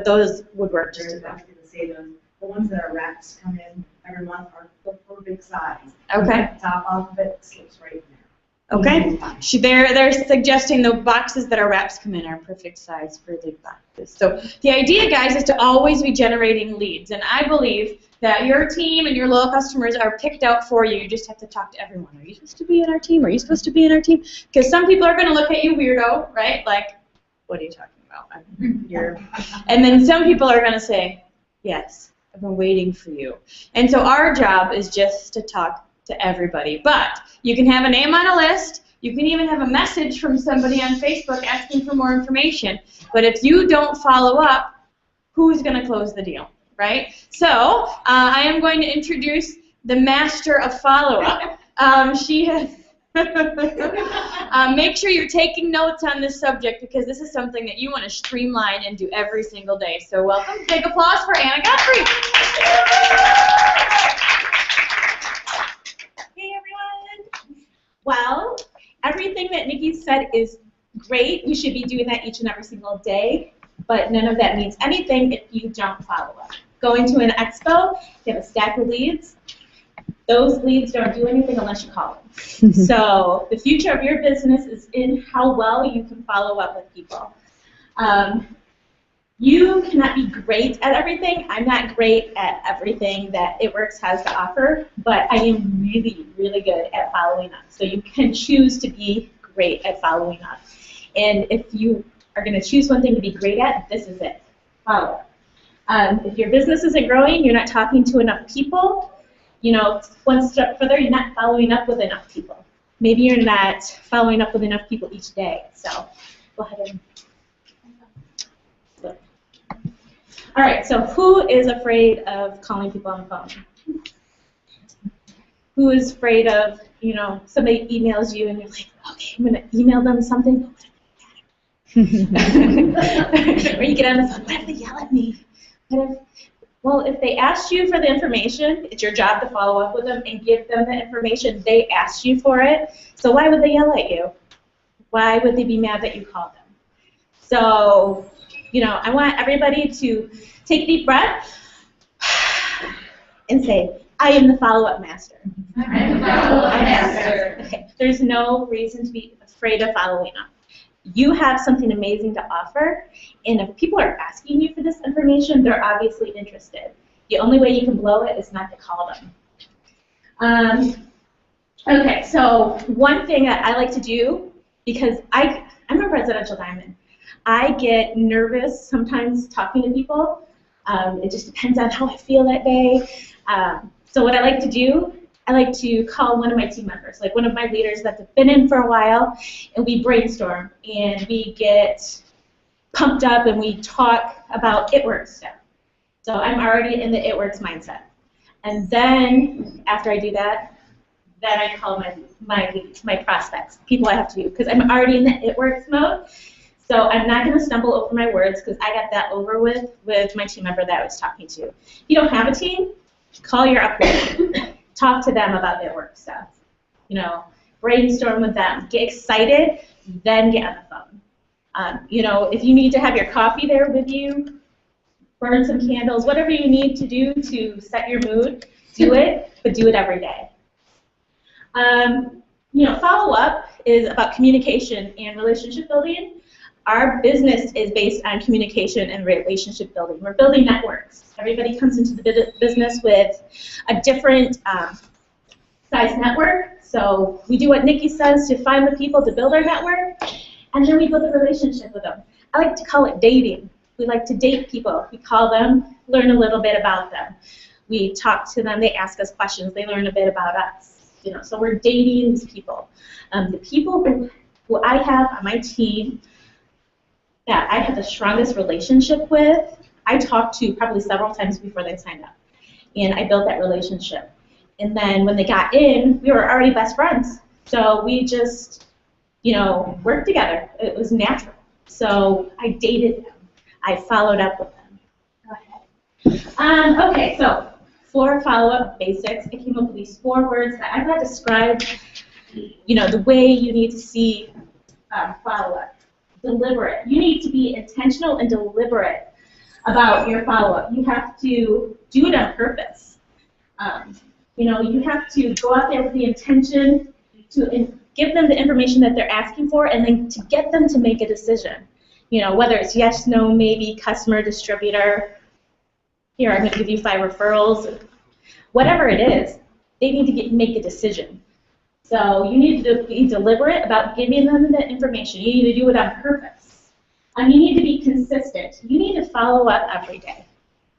those would work just as well. The ones that are wraps come in every month are the perfect size. Okay. The top of it slips right in there. Okay. They're suggesting the boxes that our wraps come in are perfect size for lead boxes. So the idea, guys, is to always be generating leads, and I believe that your team and your loyal customers are picked out for you. You just have to talk to everyone. Are you supposed to be in our team? Are you supposed to be in our team? Because some people are going to look at you weirdo, right? Like, what are you talking about? And then some people are going to say, yes, I've been waiting for you. And so our job is just to talk to everybody. But you can have a name on a list. You can even have a message from somebody on Facebook asking for more information. But if you don't follow up, who's going to close the deal, right? So I am going to introduce the master of follow-up. She has make sure you're taking notes on this subject because this is something that you want to streamline and do every single day. So welcome. Big applause for Anna Godfrey. Hey everyone. Well, everything that Nikki said is great. You should be doing that each and every single day, but none of that means anything if you don't follow up. Going to an expo, you have a stack of leads. Those leads don't do anything unless you call them. So the future of your business is in how well you can follow up with people. You cannot be great at everything. I'm not great at everything that It Works has to offer, but I am really, really good at following up. So you can choose to be great at following up. And if you are going to choose one thing to be great at, this is it. Follow up. If your business isn't growing, you're not talking to enough people, one step further, you're not following up with enough people. Maybe you're not following up with enough people each day. So go ahead and flip. All right, so who is afraid of calling people on the phone? Who is afraid of, somebody emails you and you're like, okay, I'm going to email them something. Or you get on the phone, what if they yell at me? Well, if they asked you for the information, it's your job to follow up with them and give them the information. They asked you for it, so why would they yell at you? Why would they be mad that you called them? So, I want everybody to take a deep breath and say, I am the follow-up master. I am the follow-up master. Okay. There's no reason to be afraid of following up. You have something amazing to offer, and if people are asking you for this information, they're obviously interested. The only way you can blow it is not to call them. Okay, so one thing that I like to do, because I'm a residential diamond, I get nervous sometimes talking to people. It just depends on how I feel that day. So what I like to do, I like to call one of my team members, like one of my leaders that's been in for a while, and we brainstorm, and we get pumped up, and we talk about It Works stuff. So I'm already in the It Works mindset. And then, after I do that, then I call my leads, my prospects, people I have to do, because I'm already in the It Works mode. So I'm not going to stumble over my words, because I got that over with my team member that I was talking to. If you don't have a team, call your upline. Talk to them about their work stuff. Brainstorm with them. Get excited, then get on the phone. If you need to have your coffee there with you, burn some candles, whatever you need to do to set your mood, do it, but do it every day. Follow-up is about communication and relationship building. Our business is based on communication and relationship building. We're building networks. Everybody comes into the business with a different size network. So we do what Nikki says to find the people to build our network, and then we build a relationship with them. I like to call it dating. We like to date people. We call them, learn a little bit about them. We talk to them. They ask us questions. They learn a bit about us. So we're dating these people. The people who I have on my team that I have the strongest relationship with, I talked to probably several times before they signed up. And I built that relationship. And then when they got in, we were already best friends. So we just, worked together. It was natural. So I dated them. I followed up with them. Go ahead. Okay, so 4 follow-up basics. I came up with these 4 words that I'm going to describe, the way you need to see follow-up. Deliberate. You need to be intentional and deliberate about your follow-up. You have to do it on purpose. You have to go out there with the intention to give them the information that they're asking for, and then to get them to make a decision. Whether it's yes, no, maybe, customer, distributor. Here, I'm going to give you 5 referrals. Whatever it is, they need to make a decision. So you need to be deliberate about giving them the information. You need to do it on purpose. You need to be consistent. You need to follow up every day.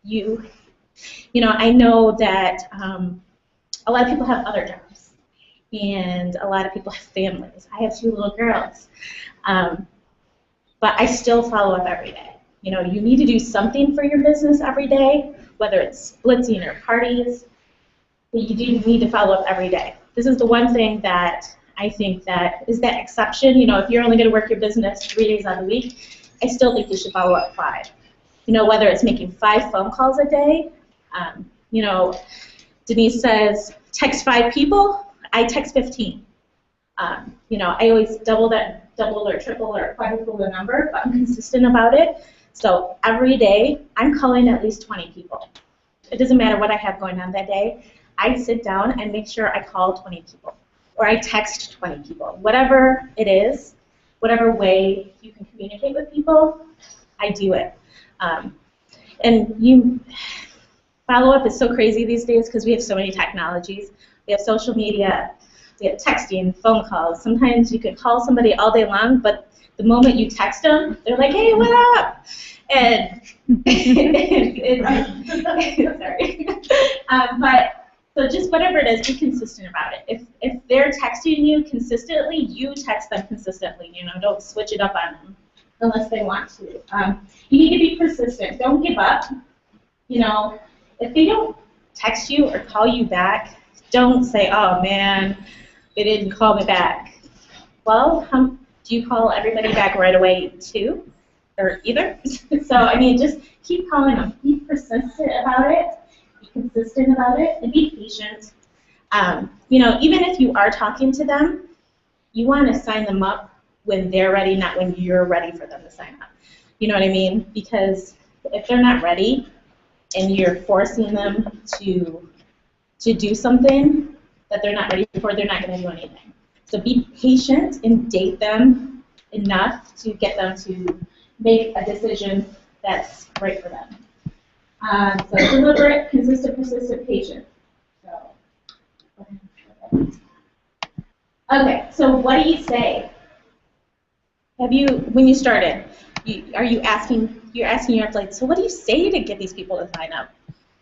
I know that a lot of people have other jobs, and a lot of people have families. I have 2 little girls, but I still follow up every day. You need to do something for your business every day, whether it's blitzing or parties, but you do need to follow up every day. This is the one thing that I think that is that exception. If you're only going to work your business 3 days out of the week, I still think you should follow up 5. Whether it's making 5 phone calls a day. Denise says text 5 people. I text 15. I always double or triple or quadruple the number, but I'm consistent about it. So every day, I'm calling at least 20 people. It doesn't matter what I have going on that day. I sit down and make sure I call 20 people, or I text 20 people. Whatever it is, whatever way you can communicate with people, I do it. Follow-up is so crazy these days because we have so many technologies. We have social media, we have texting, phone calls. Sometimes you can call somebody all day long, but the moment you text them, they're like, hey, what up? And, sorry. But so just whatever it is, be consistent about it. If they're texting you consistently, you text them consistently. You know, don't switch it up on them unless they want to. You need to be persistent. Don't give up. You know, if they don't text you or call you back, don't say, "Oh man, they didn't call me back." Well, do you call everybody back right away too, or either? So I mean, just keep calling them. Be persistent about it. Be consistent about it, and be patient. You know, even if you are talking to them, you want to sign them up when they're ready, not when you're ready for them to sign up. You know what I mean? Because if they're not ready and you're forcing them to do something that they're not ready for, they're not going to do anything. So be patient and date them enough to get them to make a decision that's right for them. So deliberate, consistent, persistent, patient. Okay, so what do you say? When you started, you're asking your athletes, so what do you say to get these people to sign up?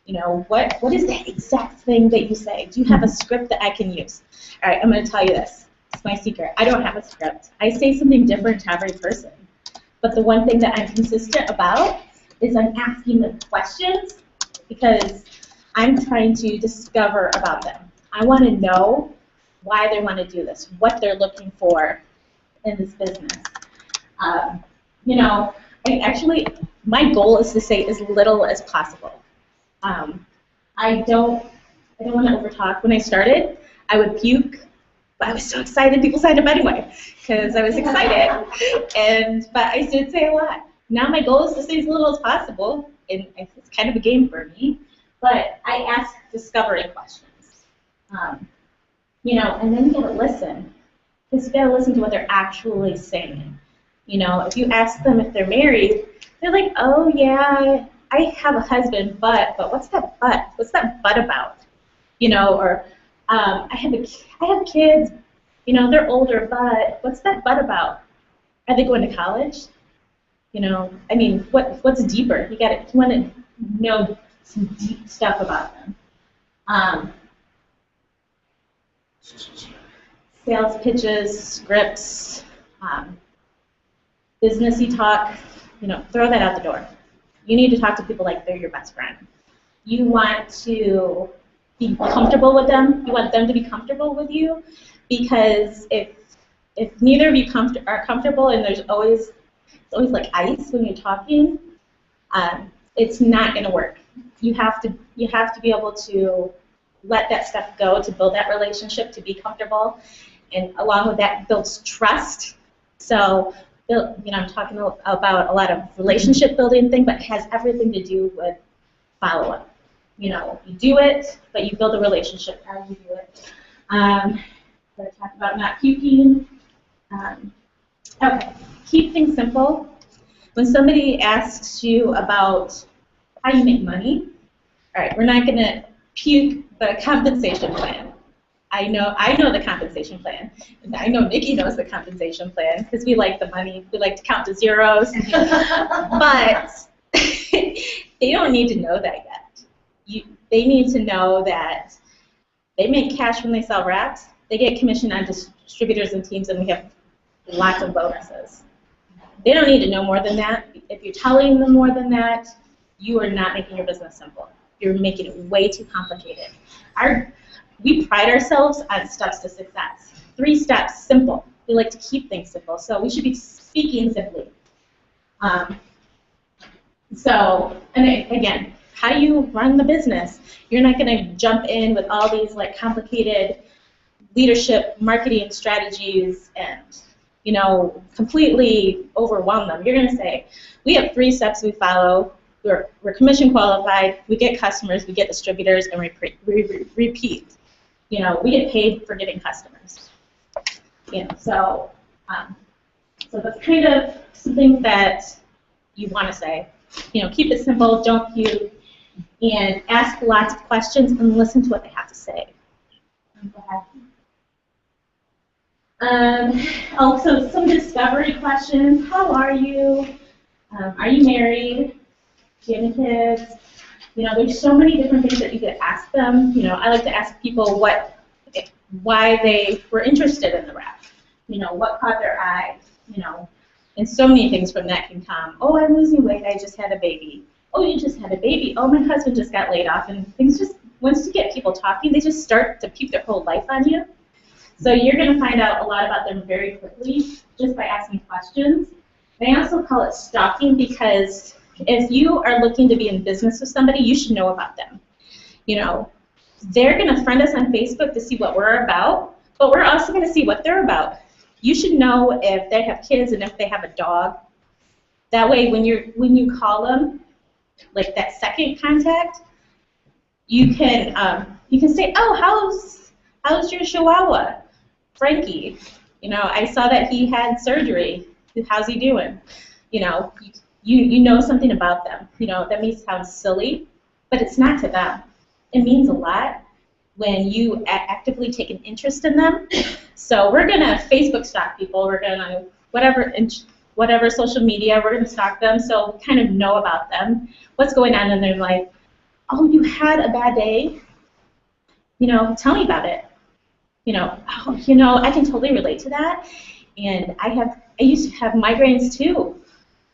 You know, what is that exact thing that you say? Do you have a script that I can use? All right, I'm going to tell you this. It's my secret. I don't have a script. I say something different to every person. But the one thing that I'm consistent about is I'm asking them questions because I'm trying to discover about them. I want to know why they want to do this, what they're looking for in this business. You know, my goal is to say as little as possible. I don't want to overtalk. When I started, I would puke, but I was so excited. People signed up anyway because I was excited. But I did say a lot. Now my goal is to say as little as possible, and it's kind of a game for me. But I ask discovery questions. You know, and then you gotta listen, because you gotta listen to what they're actually saying. You know, if you ask them if they're married, they're like, "Oh yeah, I have a husband, but what's that but? What's that but about?" You know, or I have kids. You know, they're older, but what's that but about? Are they going to college? You know, I mean, what's deeper? You want to know some deep stuff about them. Sales pitches, scripts, businessy talk, you know, throw that out the door. You need to talk to people like they're your best friend. You want to be comfortable with them. You want them to be comfortable with you, because if neither of you are comfortable and it's always like ice when you're talking, it's not going to work. You have to be able to let that stuff go to build that relationship, to be comfortable, and along with that builds trust. So, you know, I'm talking about a lot of relationship building thing, but it has everything to do with follow-up. You know, you do it, but you build a relationship as you do it. I talked about not puking. Okay, keep things simple. When somebody asks you about how you make money, all right, we're not going to puke the compensation plan. I know the compensation plan. And I know Nikki knows the compensation plan because we like the money. We like to count the zeros. But they don't need to know that yet. They need to know that they make cash when they sell wraps. They get commission on distributors and teams, and we have lots of bonuses. They don't need to know more than that. If you're telling them more than that, you are not making your business simple. You're making it way too complicated. We pride ourselves on steps to success. 3 steps, simple. We like to keep things simple, so we should be speaking simply. And again, how do you run the business? You're not going to jump in with all these like complicated leadership marketing strategies and, you know, completely overwhelm them. You're going to say, we have 3 steps we follow. We're commission qualified, we get customers, we get distributors, and we repeat. You know, we get paid for getting customers. You know, so that's kind of something that you want to say. You know, keep it simple, don't puke, and ask lots of questions and listen to what they have to say. Go ahead. Also, some discovery questions. How are you? Are you married? Do you have any kids? You know, there's so many different things that you could ask them. You know, I like to ask people why they were interested in the wrap. You know, what caught their eye, you know, and so many things from that can come. Oh, I'm losing weight, I just had a baby. Oh, you just had a baby. Oh, my husband just got laid off. And things just, once you get people talking, they just start to peep their whole life on you. So you're going to find out a lot about them very quickly just by asking questions. And I also call it stalking because if you are looking to be in business with somebody, you should know about them. You know, they're going to friend us on Facebook to see what we're about, but we're also going to see what they're about. You should know if they have kids and if they have a dog. That way, when you call them, like that second contact, you can say, oh, how's your Chihuahua, Frankie? You know, I saw that he had surgery. How's he doing? You know, you know something about them. You know, that may sound silly, but it's not to them. It means a lot when you actively take an interest in them. So we're gonna Facebook stalk people. We're gonna whatever social media, we're gonna stalk them. So we kind of know about them, what's going on in their life. Oh, you had a bad day. You know, tell me about it. You know, oh, you know, I can totally relate to that. And I used to have migraines too.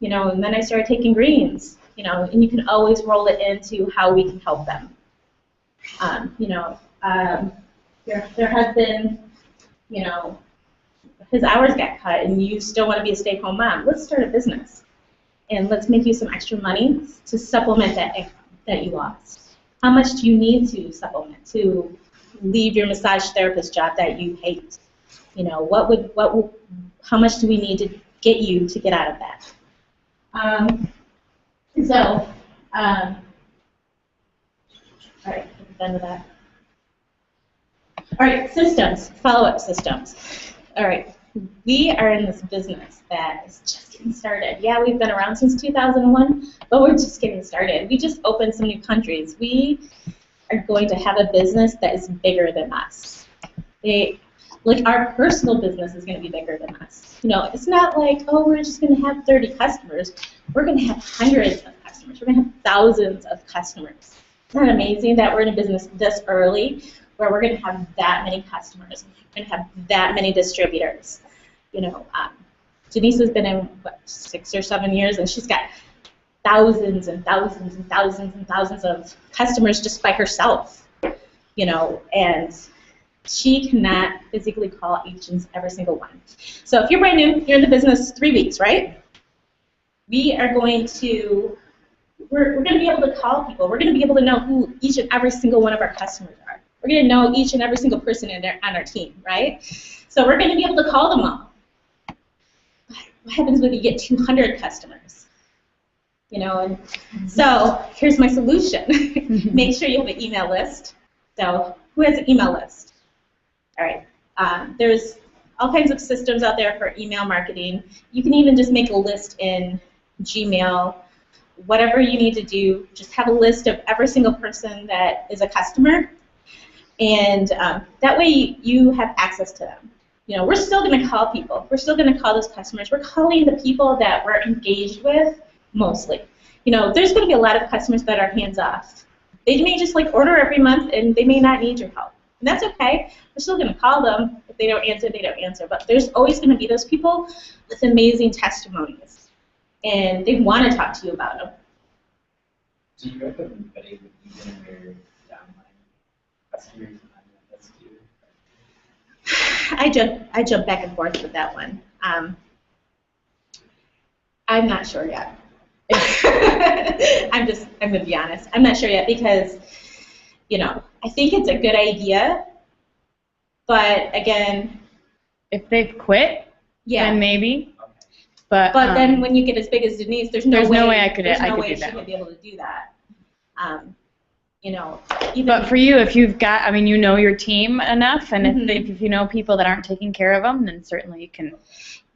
You know, and then I started taking greens. You know, and you can always roll it into how we can help them. You know, your husband, you know, his hours got cut and you still want to be a stay-at-home mom. Let's start a business and let's make you some extra money to supplement that income that you lost. How much do you need to supplement to leave your massage therapist job that you hate? You know, how much do we need to get you to get out of that? All right, I'm done with that. All right, systems, follow-up systems. All right, we are in this business that is just getting started. Yeah, we've been around since 2001, but we're just getting started. We just opened some new countries. We are going to have a business that is bigger than us. Like our personal business is going to be bigger than us. You know, it's not like, oh, we're just going to have 30 customers. We're going to have hundreds of customers. We're going to have thousands of customers. Isn't that amazing that we're in a business this early where we're going to have that many customers? We're going to have that many distributors. You know, Denise has been in, what, 6 or 7 years, and she's got thousands and thousands and thousands and thousands of customers just by herself. You know, and she cannot physically call each and every single one. So if you're brand new, you're in the business 3 weeks, right? We are going to, we're going to be able to call people. We're going to be able to know who each and every single one of our customers are. We're going to know each and every single person on our team, right? So we're going to be able to call them all. What happens when you get 200 customers? You know, and so here's my solution. Make sure you have an email list. So who has an email list? All right. There's all kinds of systems out there for email marketing. You can even just make a list in Gmail. Whatever you need to do, just have a list of every single person that is a customer, and that way you have access to them. You know, we're still going to call people. We're still going to call those customers. We're calling the people that we're engaged with mostly. You know, there's going to be a lot of customers that are hands-off. They may just like order every month, and they may not need your help. And that's okay. We're still going to call them. If they don't answer, they don't answer. But there's always going to be those people with amazing testimonies. And they want to talk to you about them. Do you recommend anybody with even your downline customers on the list too? I jump back and forth with that one. I'm not sure yet. I'm going to be honest. I'm not sure yet because, you know, I think it's a good idea, but again, if they've quit, yeah, then maybe. Okay. But then when you get as big as Denise, there's no way I could do she that. would be able to do that. You know, But for you, if you've got, I mean, you know your team enough, and if you know people that aren't taking care of them, then certainly you can.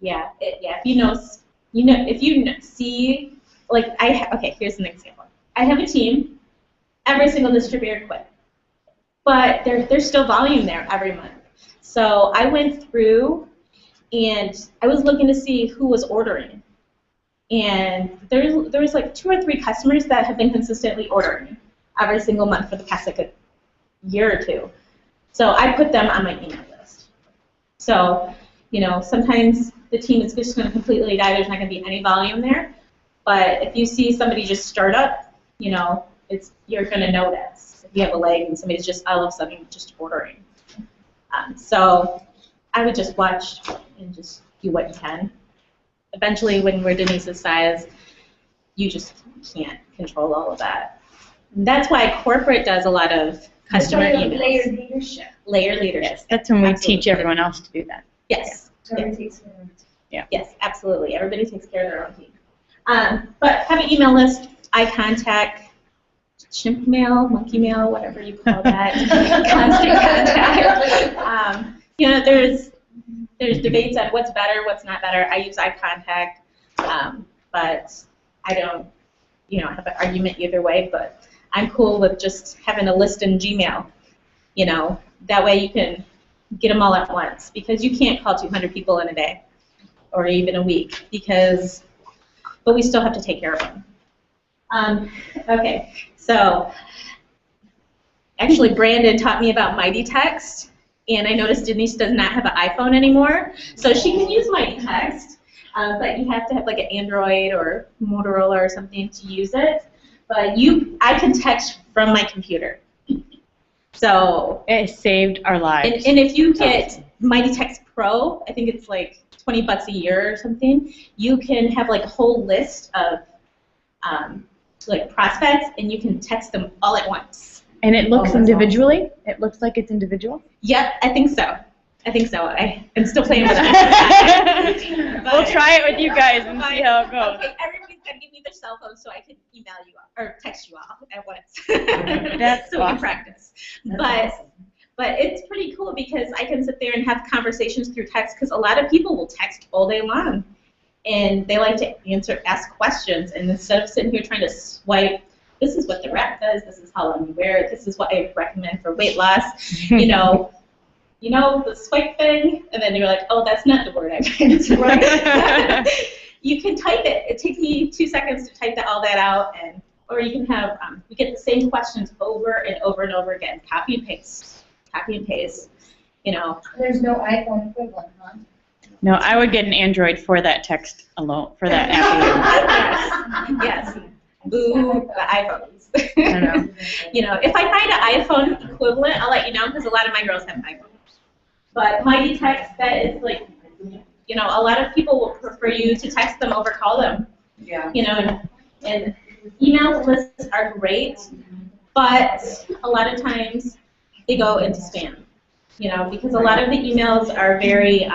Yeah, if you see, like okay, here's an example. I have a team. Every single distributor quit, but there's still volume there every month. So I went through and I was looking to see who was ordering, And there was like 2 or 3 customers that have been consistently ordering every single month for the past like a year or 2. So I put them on my email list. So, you know, sometimes the team is just going to completely die. There's not going to be any volume there. But if you see somebody just start up, you know, you're going to notice if you have a leg and somebody's just all of a sudden just ordering. So I would just watch and just do what you can. Eventually, when we're Denise's size, you just can't control all of that. And that's why corporate does a lot of customer emails. Layered leadership. Layered leadership. That's when we Absolutely. teach everyone else to do that. Yes. Everybody takes care of it. Yeah. Yes, absolutely. Everybody takes care of their own team. But have an email list, eye contact, chimp mail, monkey mail, whatever you call that, constant contact. You know, there's debates on what's better, what's not better. I use eye contact, but I don't, you know, have an argument either way. But I'm cool with just having a list in Gmail. You know, that way you can get them all at once, because you can't call 200 people in a day or even a week, but we still have to take care of them. Okay, so actually Brandon taught me about Mighty Text, and I noticed Denise does not have an iPhone anymore, so she can use Mighty Text, but you have to have like an Android or Motorola or something to use it. But I can text from my computer. So It saved our lives. and if you get Mighty Text Pro, I think it's like $20 a year or something, you can have like a whole list of like prospects, and you can text them all at once. And it looks individually? It looks like it's individual? Yep, I think so. I'm still playing with it. We'll try it with you guys and see how it goes. Okay, everybody's got to give me their cell phone so I can email you all, or text you all at once. That's so we awesome. can practice. But it's pretty cool because I can sit there and have conversations through text, because a lot of people will text all day long, and they like to ask questions, and instead of sitting here trying to swipe, this is what the wrap does, this is how long you wear it, this is what I recommend for weight loss, you know, the swipe thing, and then you're like, oh, that's not the word I meant. You can type it. It takes me 2 seconds to type all that out, or you can have, you get the same questions over and over and over again, copy and paste, you know. There's no iPhone equivalent, huh? No, I would get an Android for that text alone, for that app alone. Yes. Boo, the iPhones. I know. You know, if I find an iPhone equivalent, I'll let you know, because a lot of my girls have iPhones. But Mighty Text, that is like, you know, a lot of people will prefer you to text them over call them. Yeah. You know, and email lists are great, but a lot of times they go into spam. You know, because a lot of the emails are very,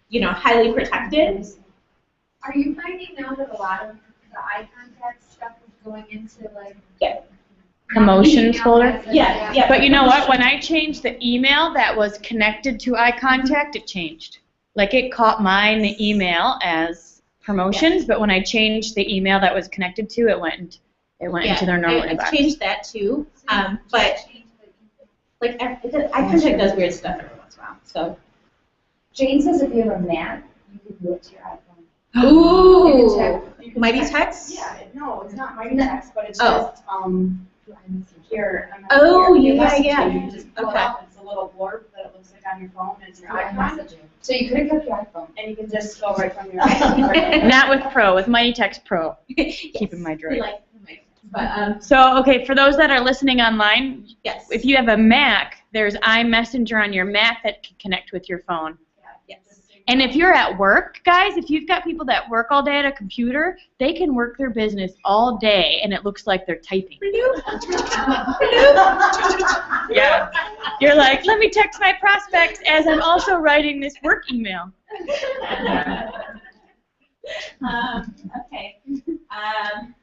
you know, highly protected. Are you finding now that a lot of the eye contact stuff is going into like Promotions folder? Yeah. But you know what? When I changed the email that was connected to eye contact, it changed. Like it caught mine email as promotions, but when I changed the email that was connected to, it went into their normal I've inbox. changed that too, but like eye contact does weird stuff every once in a while. So. Jane says if you have a Mac, you can do it to your iPhone. Ooh, Mighty Text? Yeah, no, it's not Mighty Text, but it's Oh. just, here. I'm Oh, here, yeah, message yeah. You just pull it up, it's a little blurb that it looks like on your phone, and it's your icon, So you could have kept your iPhone. and you can just go right from your iPhone. Not with Pro, with Mighty Text Pro. Yes. Keeping my droid. Like, but So, okay, for those that are listening online, yes. if you have a Mac, there's iMessenger on your Mac that can connect with your phone. Yes. And if you're at work, guys, if you've got people that work all day at a computer, they can work their business all day, and it looks like they're typing. Yeah. You're like, let me text my prospects as I'm also writing this work email. Okay.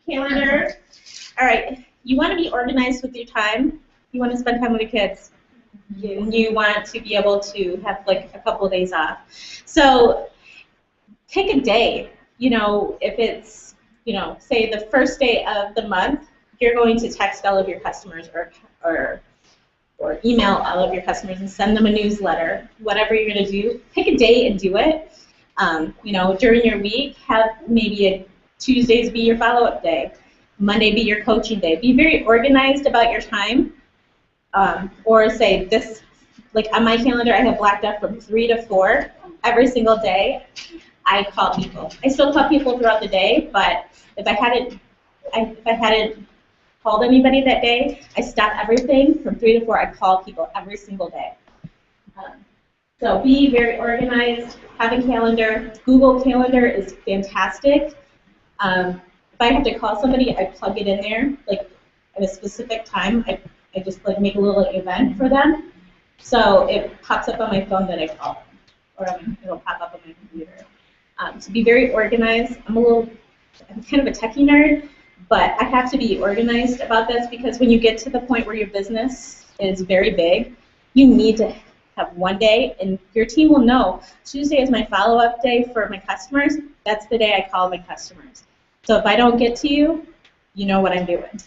Calendar. All right. You want to be organized with your time. You want to spend time with your kids. You want to be able to have like a couple of days off. So take a day. You know, if it's, you know, say the first day of the month, you're going to text all of your customers or email all of your customers and send them a newsletter. Whatever you're going to do, pick a day and do it. You know, during your week, have maybe Tuesdays be your follow-up day. Monday be your coaching day. Be very organized about your time. Or say this, like on my calendar, I have blocked out from 3 to 4 every single day. I call people. I still call people throughout the day, but if I hadn't called anybody that day, I stop everything from 3 to 4. I call people every single day. So be very organized. Have a calendar. Google Calendar is fantastic. If I have to call somebody, I plug it in there, like at a specific time. I just like make a little event for them, so it pops up on my phone that I call them, or it'll pop up on my computer. So be very organized. I'm kind of a techie nerd, but I have to be organized about this because when you get to the point where your business is very big, you need to have one day, and your team will know Tuesday is my follow-up day for my customers. That's the day I call my customers. So if I don't get to you, you know what I'm doing.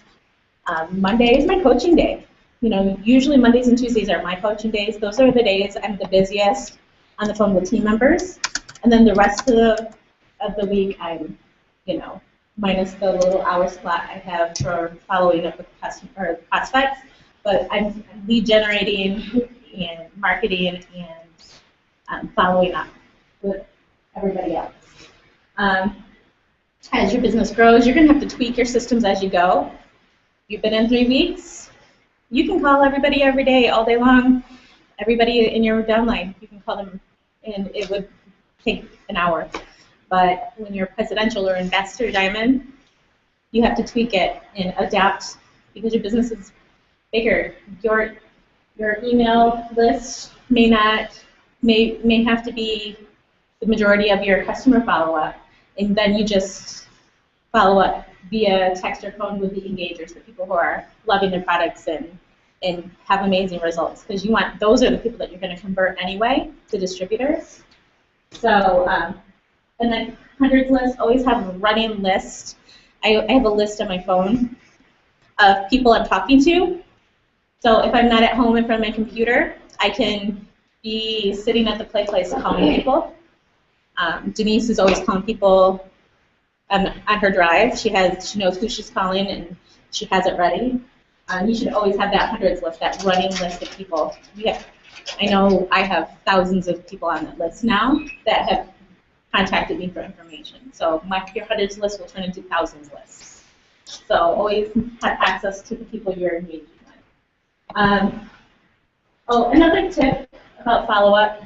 Monday is my coaching day. Usually Mondays and Tuesdays are my coaching days. Those are the days I'm the busiest on the phone with team members. And then the rest of the week, I'm, minus the little hour slot I have for following up with prospects. But I'm lead generating and marketing and following up with everybody else. As your business grows, you're going to have to tweak your systems as you go. You've been in 3 weeks, you can call everybody every day, all day long. Everybody in your downline, you can call them, and it would take an hour. But when you're presidential or investor diamond, you have to tweak it and adapt because your business is bigger. Your email list may have to be the majority of your customer follow-up, and then you just follow up via text or phone with the engagers, the people who are loving their products and have amazing results. Because those are the people that you're going to convert anyway to distributors. So, and then hundreds list, always have a running list. I have a list on my phone of people I'm talking to. So if I'm not at home in front of my computer, I can be sitting at the place calling people. Denise is always calling people on her drive. She knows who she's calling and she has it ready. You should always have that hundreds list, that running list of people. I know I have thousands of people on that list now that have contacted me for information. So your hundreds list will turn into thousands lists. So always have access to the people you're engaging with. Another tip about follow-up,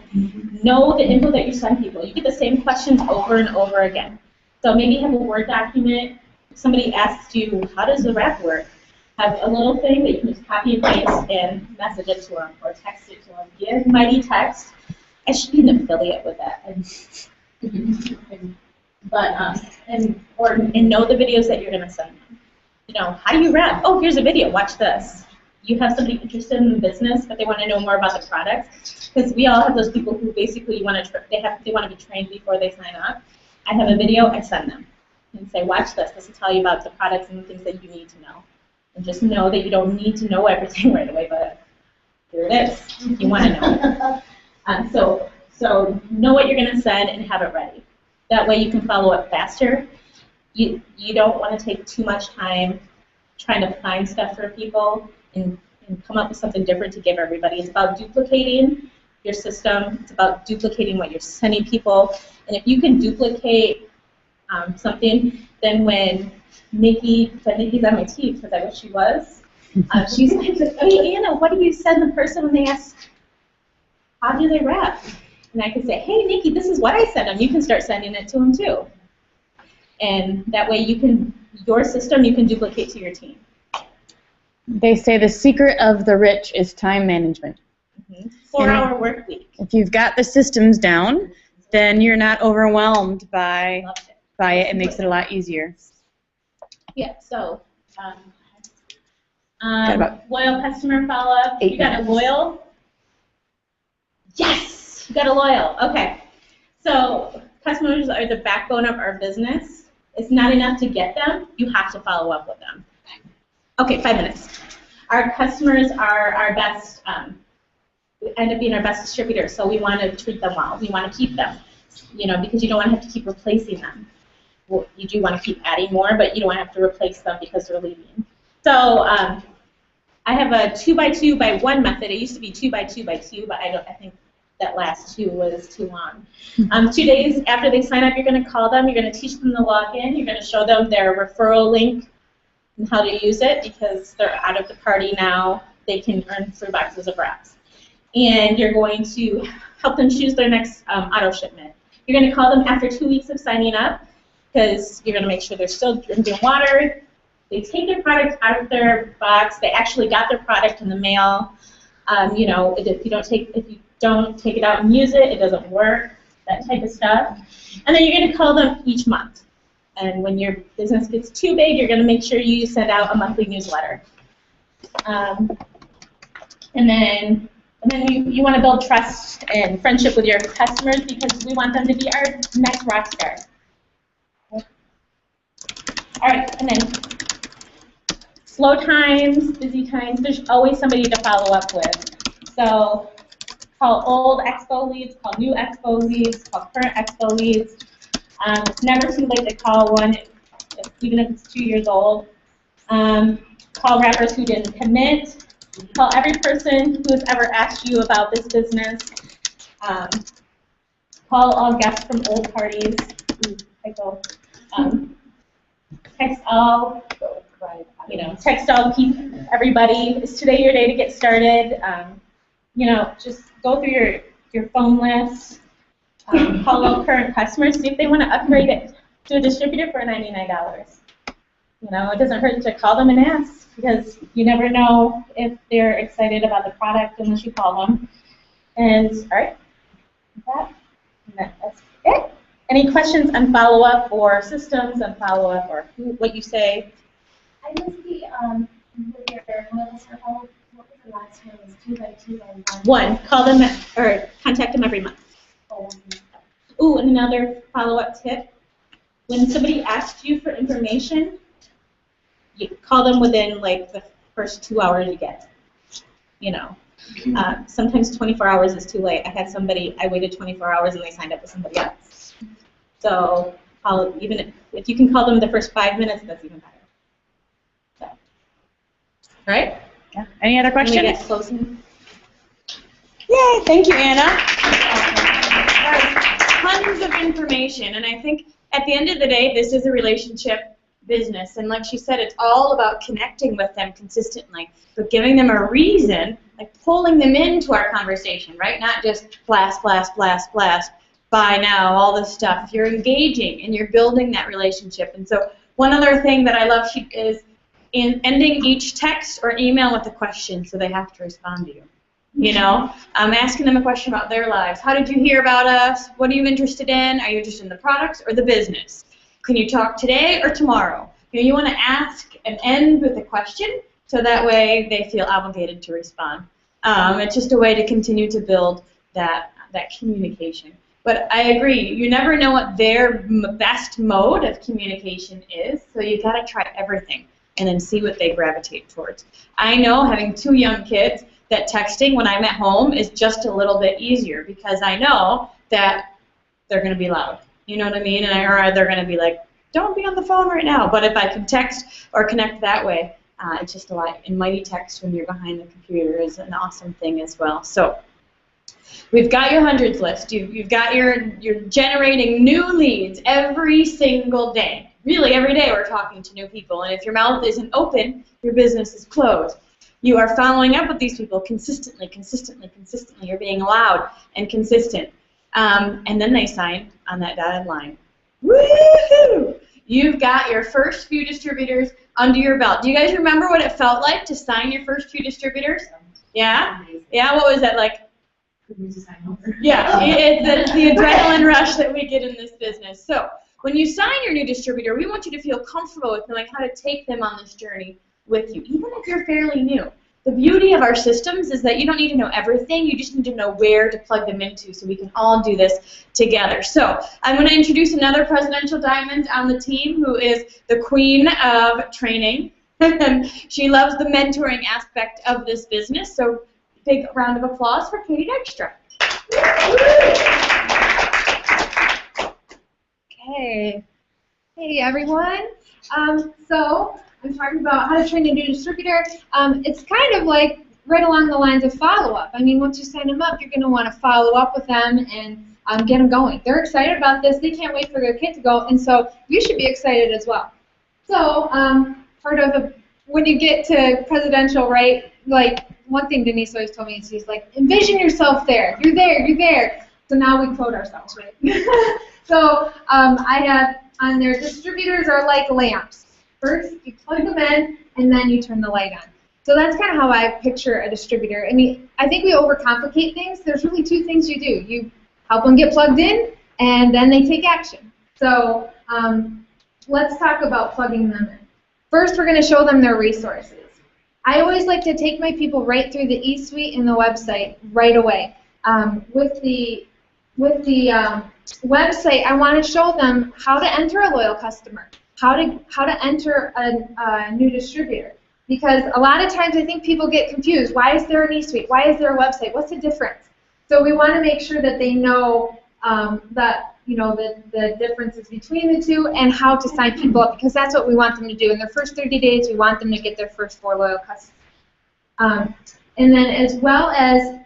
know the info that you send people. You get the same questions over and over again. So maybe have a Word document. Somebody asks you, how does the wrap work? Have a little thing that you can just copy and paste and message it to them or text it to them. Give Mighty Text. I should be an affiliate with that. And know the videos that you're going to send them. How do you wrap? Oh, here's a video. Watch this. You have somebody interested in the business, but they want to know more about the products. Because we all have those people who basically they want to be trained before they sign up. I have a video. I send them and say, watch this. This will tell you about the products and the things that you need to know. And just know that you don't need to know everything right away, but here it is. You want to know. So know what you're going to send and have it ready. That way you can follow up faster. You don't want to take too much time trying to find stuff for people and come up with something different to give everybody. It's about duplicating your system. It's about duplicating what you're sending people. And if you can duplicate something, then when Nikki's on my team, because I wish she was, she's like, hey, Anna, what do you send the person when they ask, how do they wrap? And I can say, hey, Nikki, this is what I send them. You can start sending it to them, too. And that way your system you can duplicate to your team. They say the secret of the rich is time management. 4-hour work week. If you've got the systems down, then you're not overwhelmed by it. It makes it a lot easier. Yeah, so loyal customer follow-up. You got a loyal? Yes, you got a loyal. Okay. So customers are the backbone of our business. It's not enough to get them. You have to follow up with them. Okay, 5 minutes. Our customers are our best, end up being our best distributors, so we want to treat them well. We want to keep them, because you don't want to have to keep replacing them. you do want to keep adding more, but you don't have to replace them because they're leaving. So I have a 2x2x1 method. It used to be 2x2x2, but I think that last 2 was too long. 2 days after they sign up, you're going to call them. You're going to teach them the login. You're going to show them their referral link and how to use it because they're out of the party now. They can earn 3 boxes of wraps. And you're going to help them choose their next auto shipment. You're going to call them after 2 weeks of signing up because you're going to make sure they're still drinking water. They take their product out of their box. They actually got their product in the mail. You know, if you don't take it out and use it, it doesn't work. That type of stuff. And then you're going to call them each month. And when your business gets too big, you're going to make sure you send out a monthly newsletter. And then you want to build trust and friendship with your customers because we want them to be our next rock star. All right, and then slow times, busy times, there's always somebody to follow up with. So call old expo leads, call new expo leads, call current expo leads. It's never too late to call one, even if it's 2 years old. Call rappers who didn't commit. Call every person who has ever asked you about this business. Call all guests from old parties. Text all. Text all everybody. Is today your day to get started? Just go through your phone list. Call all current customers. See if they want to upgrade it to a distributor for $99. It doesn't hurt to call them and ask because you never know if they're excited about the product unless you call them. And all right, that's it. Any questions on follow-up or systems on follow-up or what you say? I missed the with your what was the last one? It was 2x2x1. 1. Call them or contact them every month. Ooh, and another follow-up tip: when somebody asks you for information, you call them within like the first 2 hours you get. Sometimes 24 hours is too late. I waited 24 hours and they signed up with somebody else. So even if you can call them the first 5 minutes, that's even better. So, all right? Yeah. Any other questions? Can we get closing? Yay, thank you, Anna. Tons of information, and I think at the end of the day, this is a relationship business, and like she said, it's all about connecting with them consistently, but giving them a reason, like pulling them into our conversation, right? Not just blast, blast, blast, blast, buy now, all this stuff. You're engaging and you're building that relationship. And so one other thing that I love is in ending each text or email with a question, so they have to respond to you. Asking them a question about their lives. How did you hear about us? What are you interested in? Are you interested in the products or the business? Can you talk today or tomorrow? You want to ask and end with a question, so that way they feel obligated to respond. It's just a way to continue to build that communication. But I agree, you never know what their best mode of communication is, so you got to try everything and then see what they gravitate towards. I know, having 2 young kids, that texting when I'm at home is just a little bit easier because I know that they're going to be loud. You know what I mean? Or they're going to be like, don't be on the phone right now. But if I can text or connect that way, it's just a lot. And Mighty Text when you're behind the computer is an awesome thing as well. So we've got your hundreds list. You've got you're generating new leads every single day. Really, every day we're talking to new people. And if your mouth isn't open, your business is closed. You are following up with these people consistently, consistently, consistently. You're being loud and consistent. And then they sign on that dotted line. Woohoo! You've got your first few distributors under your belt. Do you guys remember what it felt like to sign your first few distributors? Yeah? Yeah, what was that like? Yeah, it's the adrenaline rush that we get in this business. So when you sign your new distributor, we want you to feel comfortable with knowing how to take them on this journey with you, even if you're fairly new. The beauty of our systems is that you don't need to know everything, you just need to know where to plug them into so we can all do this together. So I'm going to introduce another Presidential Diamond on the team who is the queen of training. She loves the mentoring aspect of this business, so big round of applause for Katie Dykstra. Okay. Hey everyone. So I'm talking about how to train a new distributor. It's kind of like right along the lines of follow-up. I mean, once you sign them up, you're going to want to follow up with them and get them going. They're excited about this. They can't wait for their kid to go, and so you should be excited as well. So when you get to presidential, right, like one thing Denise always told me is she's like, envision yourself there. You're there. You're there. So now we quote ourselves, right? So I have on there, distributors are like lamps. First, you plug them in, and then you turn the light on. So that's kind of how I picture a distributor. I mean, I think we overcomplicate things. There's really two things you do. You help them get plugged in, and then they take action. So let's talk about plugging them in. First, we're going to show them their resources. I always like to take my people right through the eSuite and the website right away. With the website, I want to show them how to enter a loyal customer, how to enter a new distributor. Because a lot of times I think people get confused. Why is there an eSuite? Why is there a website? What's the difference? So we want to make sure that they know the differences between the two and how to sign people up, because that's what we want them to do. In their first 30 days, we want them to get their first 4 loyal customers. And then as well as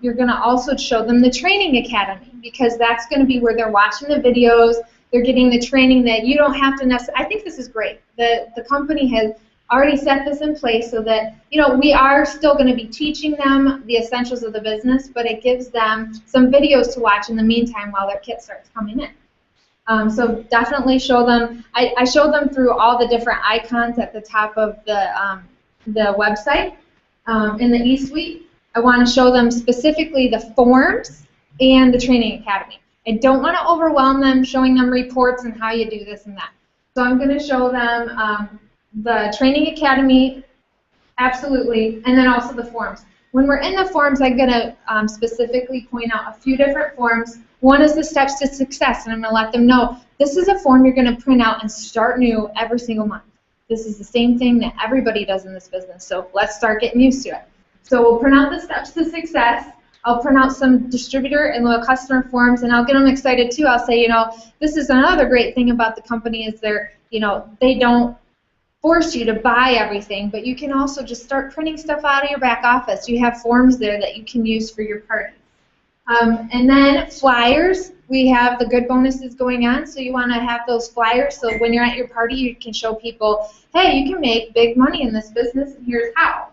you're going to also show them the training academy, because that's going to be where they're watching the videos, they're getting the training that you don't have to necessarily. I think this is great. The company has already set this in place so that, we are still going to be teaching them the essentials of the business, but it gives them some videos to watch in the meantime while their kit starts coming in. So definitely show them. I show them through all the different icons at the top of the website in the eSuite. I want to show them specifically the forms and the training academy. I don't want to overwhelm them showing them reports and how you do this and that. So I'm going to show them the training academy, absolutely, and then also the forms. When we're in the forms, I'm going to specifically point out a few different forms. One is the steps to success, and I'm going to let them know this is a form you're going to print out and start new every single month. This is the same thing that everybody does in this business, so let's start getting used to it. So we'll print out the steps to success. I'll print out some distributor and loyal customer forms, and I'll get them excited too. I'll say, this is another great thing about the company is they don't force you to buy everything, but you can also just start printing stuff out of your back office. You have forms there that you can use for your party. And then flyers, we have the good bonuses going on, so you want to have those flyers so when you're at your party you can show people, hey, you can make big money in this business and here's how.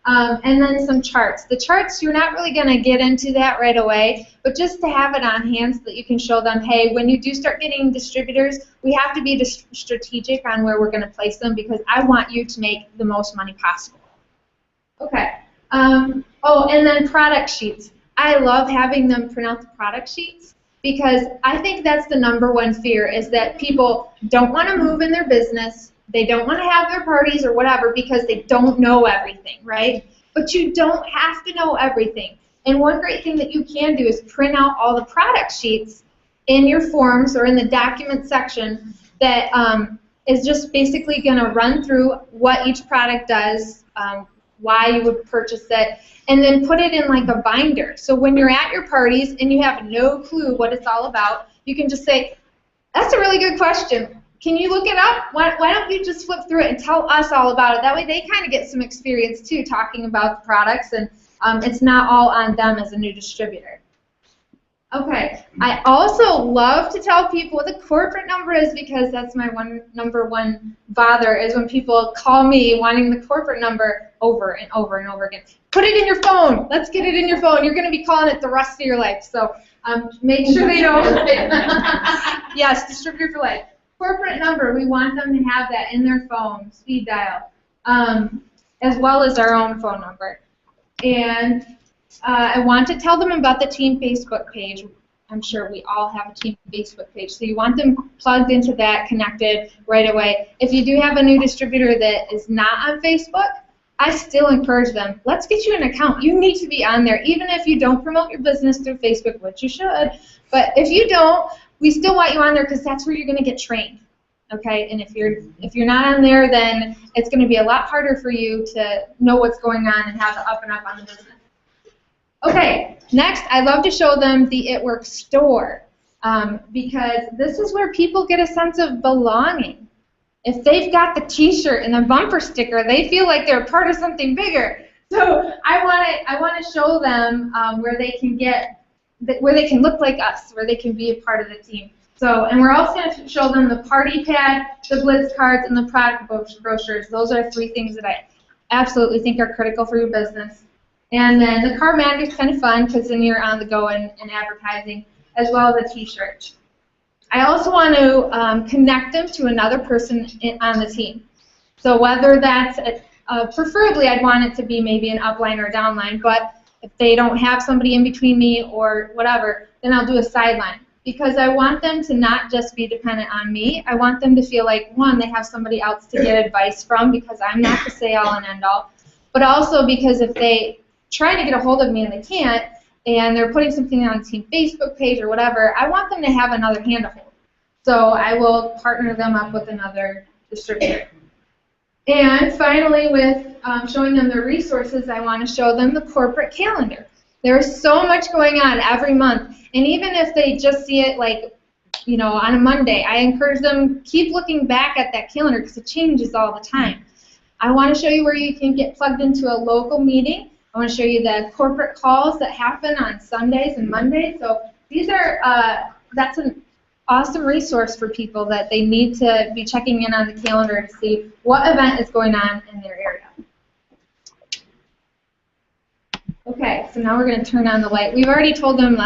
And then some charts. The charts, you're not really going to get into that right away, but just to have it on hand so that you can show them, hey, when you do start getting distributors, we have to be strategic on where we're going to place them because I want you to make the most money possible. Okay. And then product sheets. I love having them print out the product sheets because I think that's the #1 fear is that people don't want to move in their business. They don't want to have their parties or whatever because they don't know everything, right? But you don't have to know everything. And one great thing that you can do is print out all the product sheets in your forms or in the document section that is just basically going to run through what each product does, why you would purchase it, and then put it in like a binder. So when you're at your parties and you have no clue what it's all about, you can just say, that's a really good question. Can you look it up? Why don't you just flip through it and tell us all about it? That way they kind of get some experience too talking about the products and it's not all on them as a new distributor. Okay, I also love to tell people what the corporate number is because that's my #1 bother is when people call me wanting the corporate number over and over and over again. Put it in your phone. Let's get it in your phone. You're going to be calling it the rest of your life. So make sure they know. Yes, distributor for life. Corporate number, we want them to have that in their phone, speed dial, as well as our own phone number. And I want to tell them about the team Facebook page. I'm sure we all have a team Facebook page. So you want them plugged into that, connected right away. If you do have a new distributor that is not on Facebook, I still encourage them, let's get you an account. You need to be on there, even if you don't promote your business through Facebook, which you should. But if you don't, we still want you on there because that's where you're going to get trained, okay? And if you're not on there, then it's going to be a lot harder for you to know what's going on and have the up and up on the business. Okay, next, I love to show them the It Works store. because this is where people get a sense of belonging. If they've got the T-shirt and the bumper sticker, they feel like they're part of something bigger. So I want to show them where they can look like us, where they can be a part of the team. So, and we're also going to show them the party pad, the blitz cards, and the product brochures. Those are 3 things that I absolutely think are critical for your business. And then the card mag is kind of fun because then you're on the go and advertising, as well as a T-shirt. I also want to connect them to another person on the team. So whether that's, preferably I'd want it to be maybe an upline or a downline, but if they don't have somebody in between me or whatever, then I'll do a sideline. Because I want them to not just be dependent on me. I want them to feel like, one, they have somebody else to get advice from because I'm not the say-all and end-all. But also because if they try to get a hold of me and they can't, and they're putting something on the team Facebook page or whatever, I want them to have another hand to hold. So I will partner them up with another distributor. And finally, with showing them the resources, I want to show them the corporate calendar. There's so much going on every month, and even if they just see it like, you know, on a Monday, I encourage them keep looking back at that calendar because it changes all the time. I want to show you where you can get plugged into a local meeting. I want to show you the corporate calls that happen on Sundays and Mondays. So these are that's an awesome resource for people that they need to be checking in on the calendar to see what event is going on in their area. Okay, so now we're going to turn on the light. We've already told them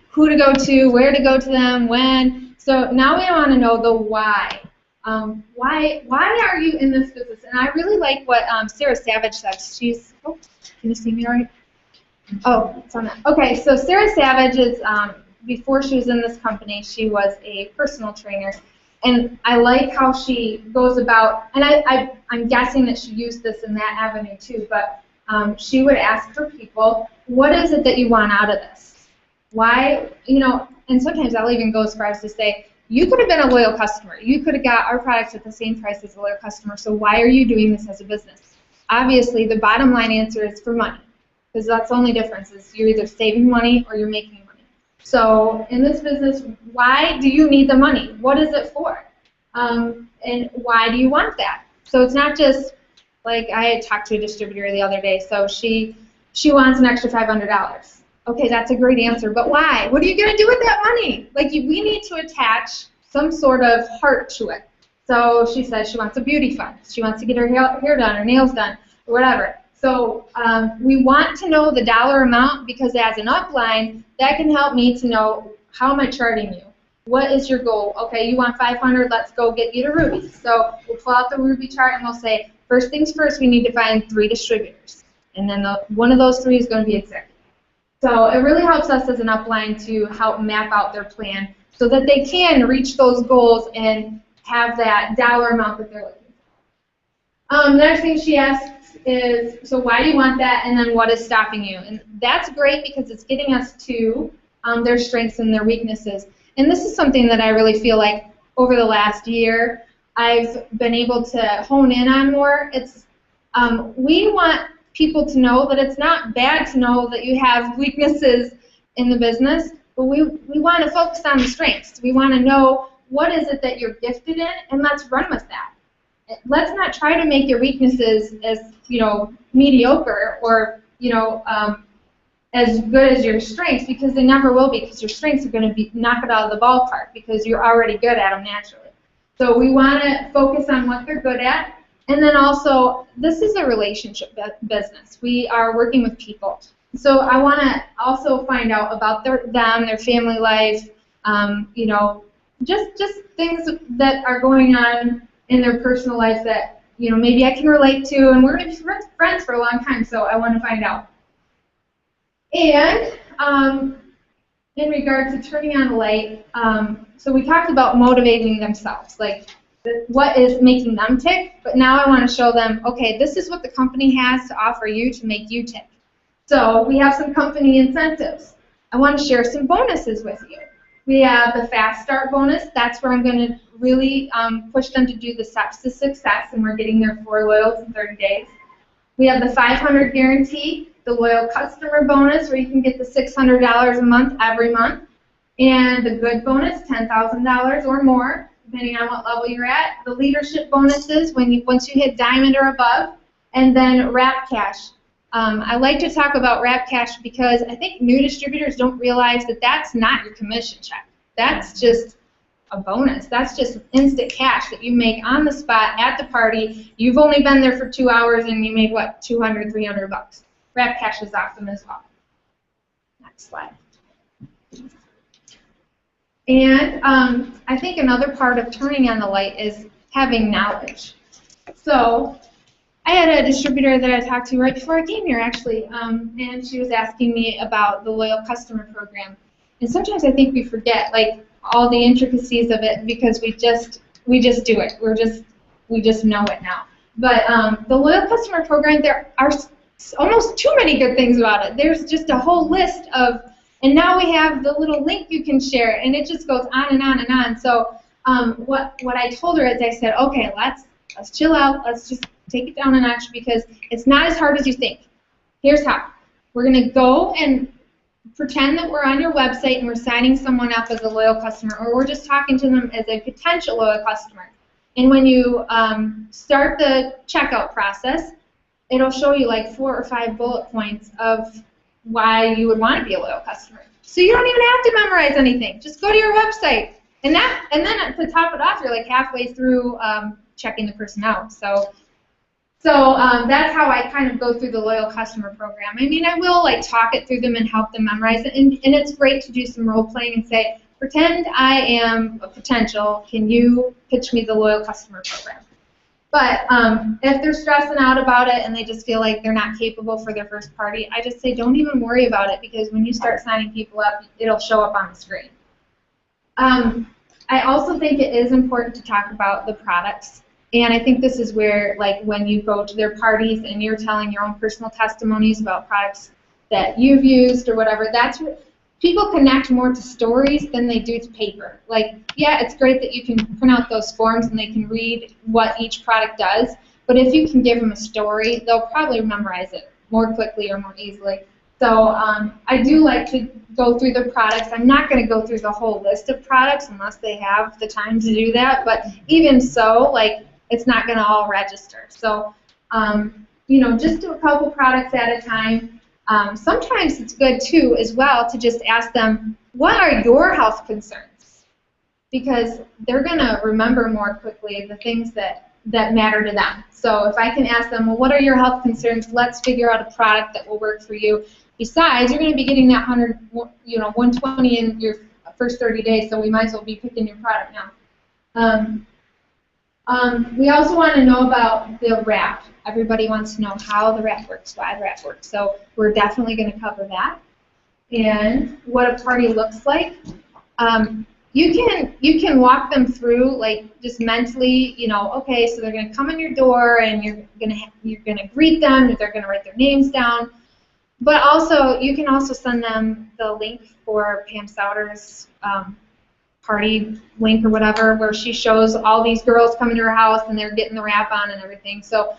who to go to, where to go to them, when. So now we want to know the why. Why are you in this business? And I really like what Sarah Savage said. She's, oh, can you see me all right? Oh, it's on that. Okay, so Sarah Savage is, before she was in this company, she was a personal trainer. And I like how she goes about, and I'm guessing that she used this in that avenue too, but she would ask her people, what is it that you want out of this? Why, you know, and sometimes I'll even go as far as to say, you could have been a loyal customer. You could have got our products at the same price as a loyal customer, so why are you doing this as a business? Obviously, the bottom line answer is for money, because that's the only difference, is you're either saving money or you're making money. So in this business, why do you need the money? What is it for? And why do you want that? So it's not just, like I had talked to a distributor the other day, so she wants an extra $500. Okay, that's a great answer, but why? What are you going to do with that money? Like, we need to attach some sort of heart to it. So she says she wants a beauty fund. She wants to get her hair done, her nails done, or whatever. So we want to know the dollar amount because as an upline, that can help me to know how am I charting you. What is your goal? Okay, you want 500, let's go get you to Ruby. So we'll pull out the Ruby chart and we'll say, first things first, we need to find 3 distributors. And then one of those 3 is going to be executive. So it really helps us as an upline to help map out their plan so that they can reach those goals and have that dollar amount that they're looking for. The next thing she asks is, so why do you want that, and then what is stopping you? And that's great because it's getting us to their strengths and their weaknesses. And this is something that I really feel like over the last year I've been able to hone in on more. It's we want people to know that it's not bad to know that you have weaknesses in the business, but we want to focus on the strengths. We want to know what is it that you're gifted in, and let's run with that. Let's not try to make your weaknesses as, you know, mediocre or, you know, as good as your strengths, because they never will be, because your strengths are going to be knock it out of the ballpark because you're already good at them naturally. So we want to focus on what they're good at. And then also, this is a relationship business. We are working with people. So I want to also find out about them, their family life, you know, just things that are going on in their personal life that, you know, maybe I can relate to. And we're going to be friends for a long time, so I want to find out. And in regard to turning on the light, so we talked about motivating themselves, like what is making them tick, but now I want to show them, okay, this is what the company has to offer you to make you tick. So we have some company incentives. I want to share some bonuses with you. We have the Fast Start bonus. That's where I'm going to really push them to do the steps to success, and we're getting their 4 loyals in 30 days. We have the 500 guarantee, the loyal customer bonus, where you can get the $600 a month every month. And the good bonus, $10,000 or more, depending on what level you're at. The leadership bonuses, once you hit diamond or above. And then wrap cash. I like to talk about wrap cash because I think new distributors don't realize that that's not your commission check. That's just a bonus. That's just instant cash that you make on the spot at the party. You've only been there for 2 hours and you made, what, $200, $300. Wrap cash is awesome as well. Next slide. And I think another part of turning on the light is having knowledge. So I had a distributor that I talked to right before I came here, actually, and she was asking me about the loyal customer program. And sometimes I think we forget, like, all the intricacies of it because we just do it. We just know it now. But the loyal customer program, there are almost too many good things about it. There's just a whole list of, and now we have the little link you can share, and it just goes on and on and on. So what I told her is I said, okay, let's chill out. Let's just take it down a notch because it's not as hard as you think. Here's how. We're going to go and pretend that we're on your website and we're signing someone up as a loyal customer, or we're just talking to them as a potential loyal customer. And when you start the checkout process, it'll show you like 4 or 5 bullet points of why you would want to be a loyal customer. So you don't even have to memorize anything. Just go to your website. And then to top it off, you're like halfway through checking the person out. So that's how I kind of go through the loyal customer program. I mean, I will like talk it through them and help them memorize it. And it's great to do some role playing and say, pretend I am a potential. Can you pitch me the loyal customer program? But if they're stressing out about it and they just feel like they're not capable for their first party, I just say don't even worry about it because when you start signing people up, it'll show up on the screen. I also think it is important to talk about the products. And I think this is where, like, when you go to their parties and you're telling your own personal testimonies about products that you've used or whatever, that's where people connect more to stories than they do to paper. Like, yeah, it's great that you can print out those forms and they can read what each product does, but if you can give them a story, they'll probably memorize it more quickly or more easily. So I do like to go through the products. I'm not going to go through the whole list of products unless they have the time to do that, but even so, like, it's not going to all register. So, you know, just do a couple products at a time. Sometimes it's good, too, as well, to just ask them, what are your health concerns? Because they're going to remember more quickly the things that matter to them. So if I can ask them, well, what are your health concerns? Let's figure out a product that will work for you. Besides, you're going to be getting that 120 in your first 30 days, so we might as well be picking your product now. We also want to know about the wrap. Everybody wants to know how the wrap works, why the wrap works. So we're definitely going to cover that. And what a party looks like. You can walk them through, like, just mentally, you know, okay, so they're going to come in your door and you're gonna greet them, they're going to write their names down. But also, you can also send them the link for Pam Souter's party link or whatever, where she shows all these girls coming to her house and they're getting the wrap on and everything. So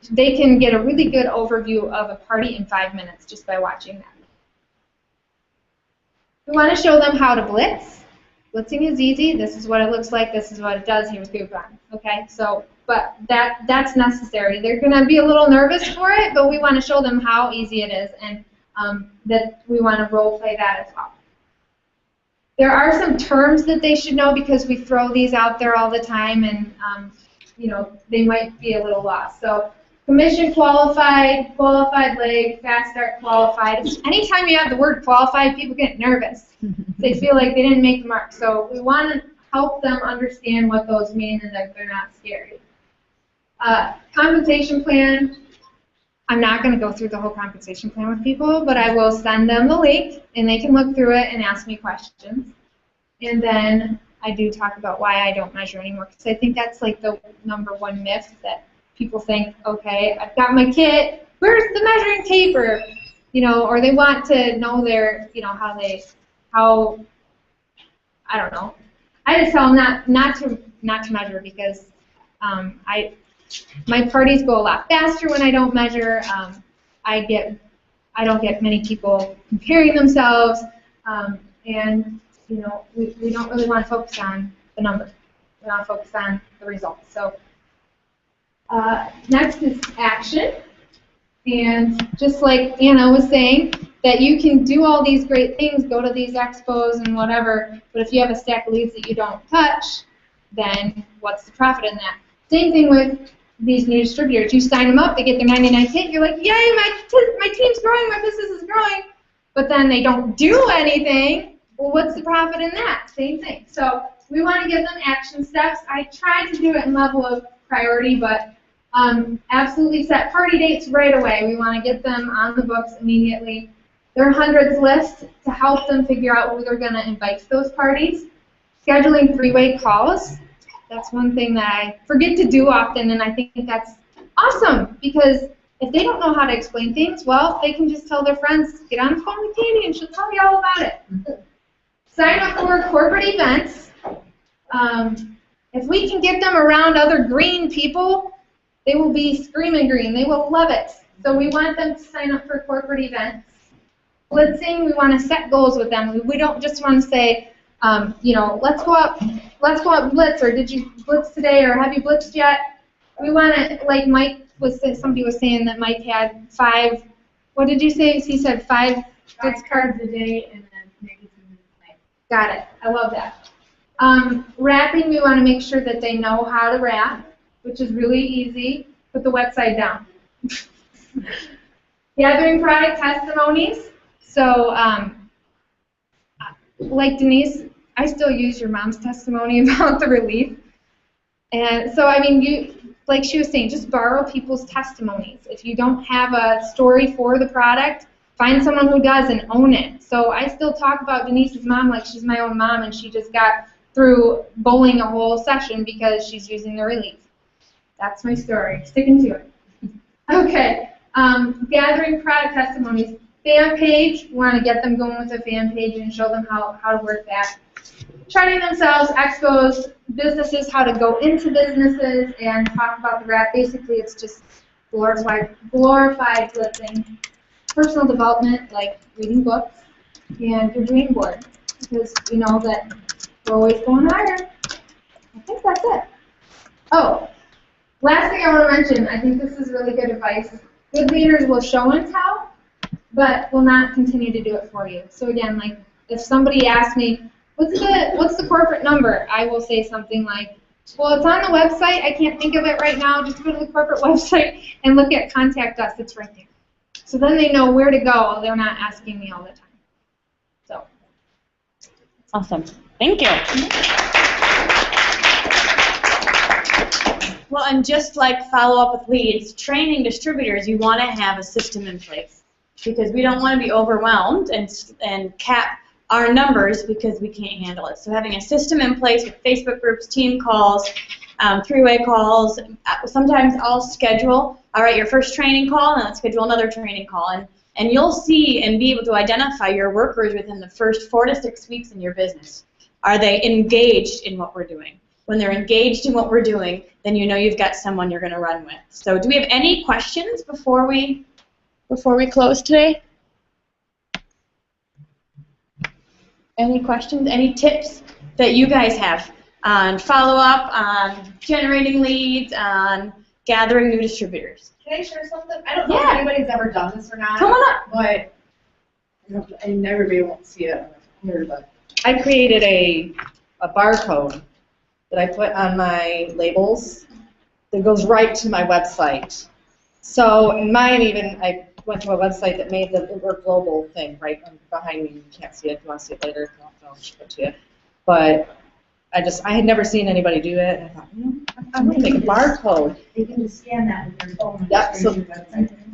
they can get a really good overview of a party in 5 minutes just by watching that. We want to show them how to blitz. Blitzing is easy. This is what it looks like. This is what it does. Here's coupon. Okay, so but that's necessary. They're going to be a little nervous for it, but we want to show them how easy it is, and that we want to role play that as well. There are some terms that they should know because we throw these out there all the time, and you know, they might be a little lost. So commission qualified, qualified leg, fast start qualified. Anytime you have the word qualified, people get nervous. They feel like they didn't make the mark. So we want to help them understand what those mean and that they're not scary. Compensation plan. I'm not going to go through the whole compensation plan with people, but I will send them the link, and they can look through it and ask me questions. And then I do talk about why I don't measure anymore, because I think that's like the #1 myth that people think, okay, I've got my kit, where's the measuring tape? Or, you know, or they want to know their, you know, how, I don't know. I just tell them not to measure because my parties go a lot faster when I don't measure. I don't get many people comparing themselves, and we don't really want to focus on the number. We want to focus on the results. So next is action. And just like Anna was saying, that you can do all these great things, go to these expos and whatever, but if you have a stack of leads that you don't touch, then what's the profit in that? Same thing with these new distributors. You sign them up, they get their 99 cent, you're like, yay, my team's growing, my business is growing, but then they don't do anything. Well, what's the profit in that? Same thing. So we want to give them action steps. I tried to do it in level of priority, but absolutely set party dates right away. We want to get them on the books immediately. Their hundreds list to help them figure out who they're going to invite to those parties. Scheduling three-way calls. That's one thing that I forget to do often, and I think that's awesome because if they don't know how to explain things, well, they can just tell their friends, get on the phone with Katie and she'll tell you all about it. Sign up for corporate events. If we can get them around other green people, they will be screaming green. They will love it. So we want them to sign up for corporate events. Blitzing, we want to set goals with them. We don't just want to say, let's go up blitz, or did you blitz today, or have you blitzed yet? We want to, like somebody was saying that Mike had 5, what did you say? He said 5 blitz cards a day and then maybe 2 minutes a night. Got it. I love that. Wrapping, we want to make sure that they know how to wrap, which is really easy. Put the website down. Gathering product testimonies. So, like Denise, I still use your mom's testimony about the relief. And so, I mean, like she was saying, just borrow people's testimonies. If you don't have a story for the product, find someone who does and own it. So I still talk about Denise's mom like she's my own mom, and she just got through bowling a whole session because she's using the relief. That's my story. Sticking to it. Okay. Gathering product testimonies. Fan page, we want to get them going with a fan page and show them how to work that. Charting themselves, expos, businesses, how to go into businesses, and talk about the wrap. Basically, it's just glorified blitzing. Personal development, like reading books, and your dream board, because we know that we're always going higher. I think that's it. Oh, last thing I want to mention, I think this is really good advice. Good leaders will show and tell, but will not continue to do it for you. So again, like if somebody asks me, what's the corporate number? I will say something like, well, it's on the website. I can't think of it right now. Just go to the corporate website and look at Contact Us. It's right there. So then they know where to go. They're not asking me all the time. So. Awesome. Thank you. Well, and just like follow up with leads, training distributors, you want to have a system in place because we don't want to be overwhelmed and cap our numbers because we can't handle it. So having a system in place with Facebook groups, team calls, three-way calls. Sometimes I'll schedule, all right, your first training call, and let's schedule another training call. And you'll see and be able to identify your workers within the first 4 to 6 weeks in your business. Are they engaged in what we're doing? When they're engaged in what we're doing, then you know you've got someone you're going to run with. So do we have any questions before we close today? Any questions? Any tips that you guys have on follow-up, on generating leads, on gathering new distributors? Can I share something? I don't know if anybody's ever done this or not. Come on up. But and everybody won't see it here, but I created a barcode that I put on my labels that goes right to my website. So in mine even, I went to a website that made the Work Global thing right behind me. You can't see it. If you want to see it later, I'll show it to you. But I had never seen anybody do it, and I thought, I'm going to make a barcode. You can just scan that with your phone. Yep, so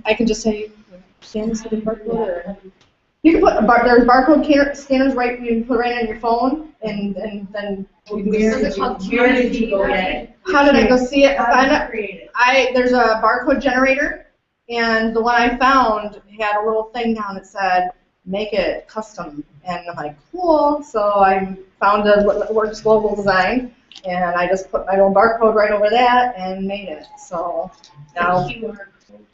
I can just say, scan this with a barcode, or you can put there's barcode scanners right, you can put right on your phone, and then you can Where did you go get it? How did I go see it? Create There's a barcode generator, and the one I found had a little thing down that said, make it custom. And I'm like, cool. So I found a Works Global design, and I just put my own barcode right over that and made it. So now,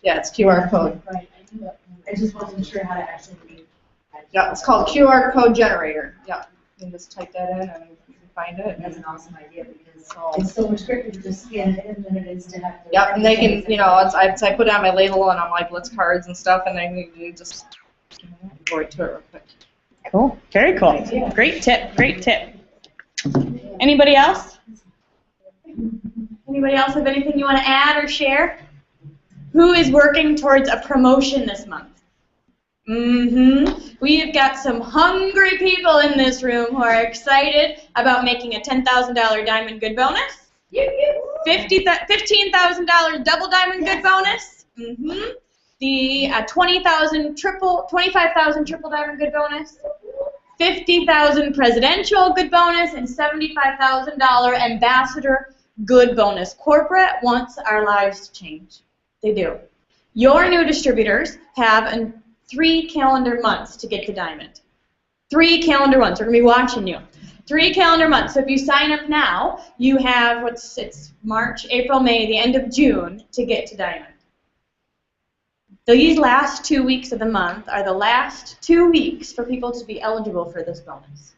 yeah, it's QR code. Right, I knew it. I just wasn't sure how to actually read. Yeah, it's called QR code generator. Yeah. can just type that in and you can find it. That's an awesome idea because it's so restricted to just scan it in than it is to have to. Yep, and they can, you know, I put it on my label and I'm like, let's cards and stuff, and then you just go right to it real quick. Cool. Very cool. Great tip. Great tip. Anybody else? Anybody else have anything you want to add or share? Who is working towards a promotion this month? We've got some hungry people in this room who are excited about making a $10,000 Diamond Good bonus. $15,000 double Diamond Good bonus. The $25,000 triple Diamond Good bonus. $50,000 Presidential Good bonus and $75,000 Ambassador Good bonus. Corporate wants our lives to change. They do. Your new distributors have 3 calendar months to get to Diamond. 3 calendar months. We're going to be watching you. 3 calendar months. So if you sign up now, you have, it's March, April, May, the end of June to get to Diamond. These last 2 weeks of the month are the last 2 weeks for people to be eligible for this bonus.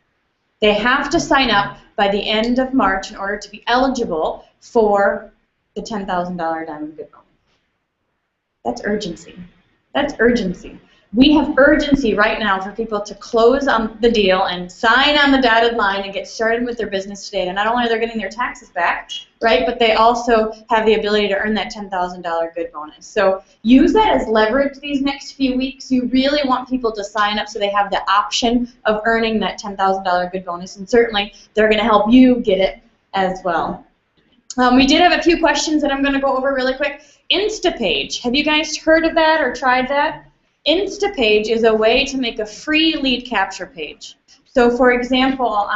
They have to sign up by the end of March in order to be eligible for the $10,000 Diamond Good bonus. That's urgency. That's urgency. We have urgency right now for people to close on the deal and sign on the dotted line and get started with their business today. And not only are they getting their taxes back, right, but they also have the ability to earn that $10,000 Good bonus. So use that as leverage these next few weeks. You really want people to sign up so they have the option of earning that $10,000 Good bonus. And certainly they're going to help you get it as well. We did have a few questions that I'm going to go over really quick. Instapage. Have you guys heard of that or tried that? Instapage is a way to make a free lead capture page. So for example,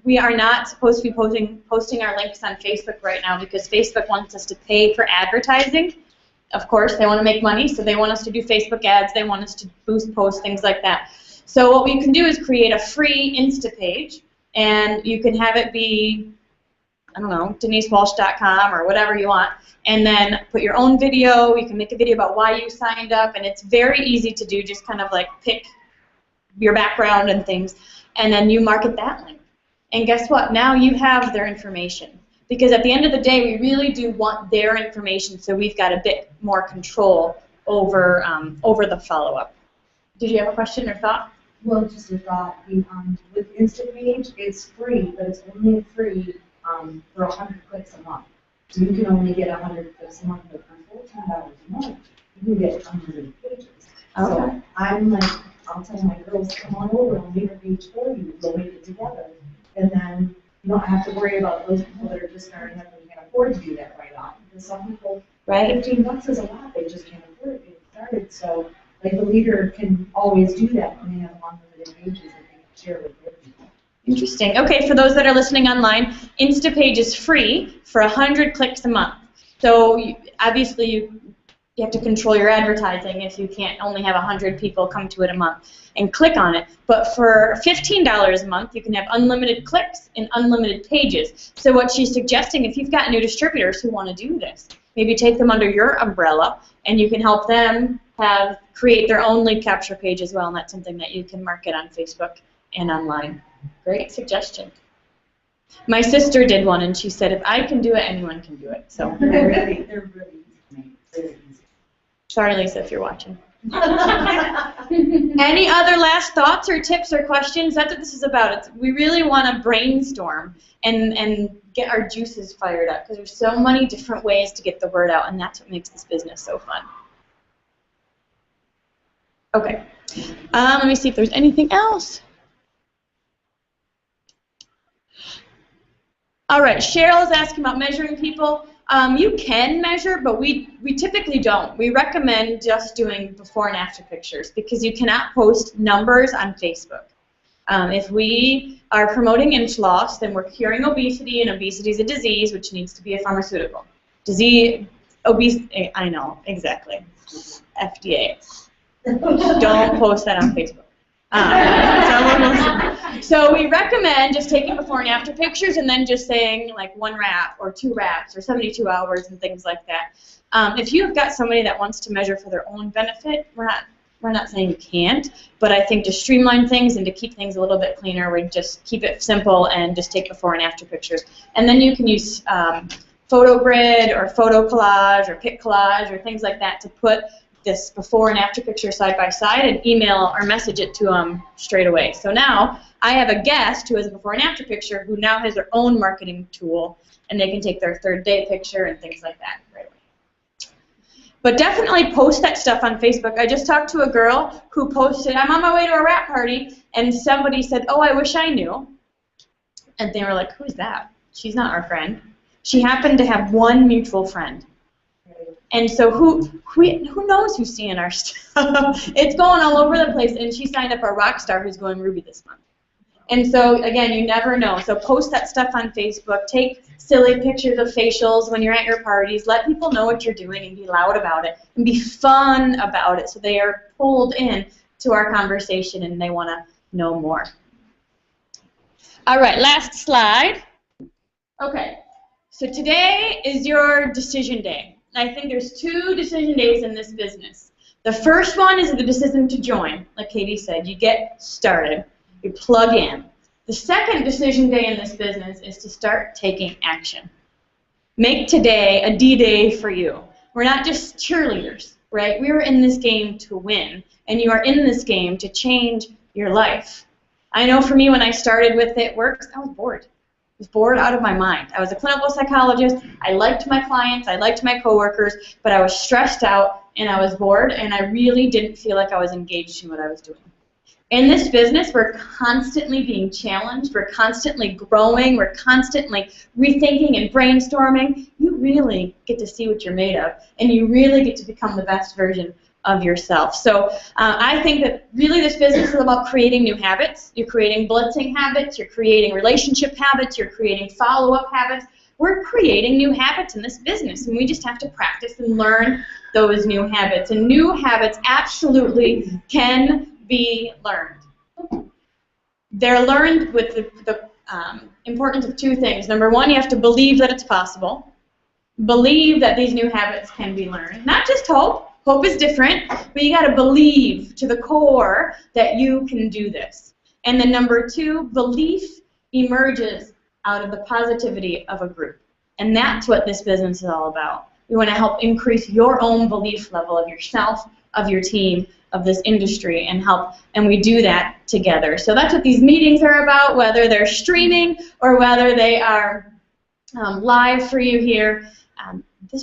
we are not supposed to be posting our links on Facebook right now because Facebook wants us to pay for advertising. Of course, they want to make money, so they want us to do Facebook ads, they want us to boost posts, things like that. So what we can do is create a free Instapage, and you can have it be, I don't know, denisewalsh.com or whatever you want, and then put your own video. You can make a video about why you signed up, and it's very easy to do. Just kind of like pick your background and things, and then you market that link. And guess what? Now you have their information. Because at the end of the day, we really do want their information, so we've got a bit more control over the follow-up. Did you have a question or thought? Well, just a thought. With Instapage, it's free, but it's only free for 100 clicks a month. So you can only get 100 clicks a month, but for $14 a month, you can get 100 pages. Okay. So I'm like, I'll tell my girls, come on over, I'll make a page for you, we'll make it together. And then you don't have to worry about those people that are just starting up and can't afford to do that right off. Because some people, right. $15 is a lot, they just can't afford to get started. So like the leader can always do that when they have unlimited pages that they can share with their people. Interesting. Okay, for those that are listening online, Instapage is free for 100 clicks a month. So obviously you have to control your advertising if you can't only have 100 people come to it a month and click on it. But for $15 a month, you can have unlimited clicks and unlimited pages. So what she's suggesting, if you've got new distributors who want to do this, maybe take them under your umbrella and you can help them create their own lead capture page as well, and that's something that you can market on Facebook and online. Great suggestion. My sister did one, and she said, if I can do it, anyone can do it. So They're really easy to make. Really easy. Sorry, Lisa, if you're watching. Any other last thoughts or tips or questions? That's what this is about. We really want to brainstorm and get our juices fired up because there's so many different ways to get the word out, and that's what makes this business so fun. Okay. Let me see if there's anything else. All right, Cheryl is asking about measuring people. You can measure, but we typically don't. We recommend just doing before and after pictures because you cannot post numbers on Facebook. If we are promoting inch loss, then we're curing obesity, and obesity is a disease which needs to be a pharmaceutical. Obesity, I know, exactly. FDA. Don't post that on Facebook. So we recommend just taking before and after pictures and then just saying like 1 wrap or 2 wraps or 72 hours and things like that. If you've got somebody that wants to measure for their own benefit, we're We're not saying you can't, but I think to streamline things and to keep things a little bit cleaner, we just keep it simple and just take before and after pictures. And then you can use photo grid or photo collage or pic collage or things like that to put this before and after picture side by side and email or message it to them straight away. So now I have a guest who has a before and after picture who now has their own marketing tool, and they can take their third day picture and things like that right away. But definitely post that stuff on Facebook. I just talked to a girl who posted, I'm on my way to a rap party, and somebody said, oh, I wish I knew. And they were like, who's that? She's not our friend. She happened to have one mutual friend. And so who knows who's seeing our stuff? It's going all over the place, and she signed up a rock star who's going Ruby this month. And so, again, you never know. So post that stuff on Facebook. Take silly pictures of facials when you're at your parties. Let people know what you're doing and be loud about it and be fun about it so they are pulled in to our conversation and they want to know more. All right, last slide. Okay, so today is your decision day. I think there's 2 decision days in this business. The first one is the decision to join. Like Katie said, you get started. You plug in. The second decision day in this business is to start taking action. Make today a D-Day for you. We're not just cheerleaders, right? We're in this game to win, and you are in this game to change your life. I know for me when I started with It Works, I was bored. I was bored out of my mind. I was a clinical psychologist. I liked my clients. I liked my coworkers, but I was stressed out and I was bored, and I really didn't feel like I was engaged in what I was doing. In this business, we're constantly being challenged. We're constantly growing. We're constantly rethinking and brainstorming. You really get to see what you're made of, and you really get to become the best version of yourself. So I think that really this business is about creating new habits. You're creating blitzing habits. You're creating relationship habits. You're creating follow-up habits. We're creating new habits in this business, and we just have to practice and learn those new habits. And new habits absolutely can be learned. They're learned with the importance of 2 things. Number 1, you have to believe that it's possible. Believe that these new habits can be learned. Not just hope. Hope is different, but you got to believe to the core that you can do this. And then number 2, belief emerges out of the positivity of a group. And that's what this business is all about. We want to help increase your own belief level of yourself, of your team, of this industry, and we do that together. So that's what these meetings are about, whether they're streaming or whether they are live for you here.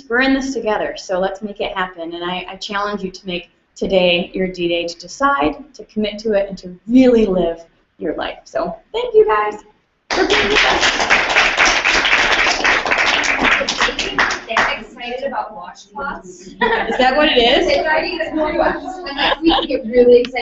We're in this together, so let's make it happen. And I challenge you to make today your D-Day, to decide, to commit to it, and to really live your life. So thank you guys for being with us. They're excited about washcloths. Is that what it is? They're excited to get more washcloths. And we get really excited.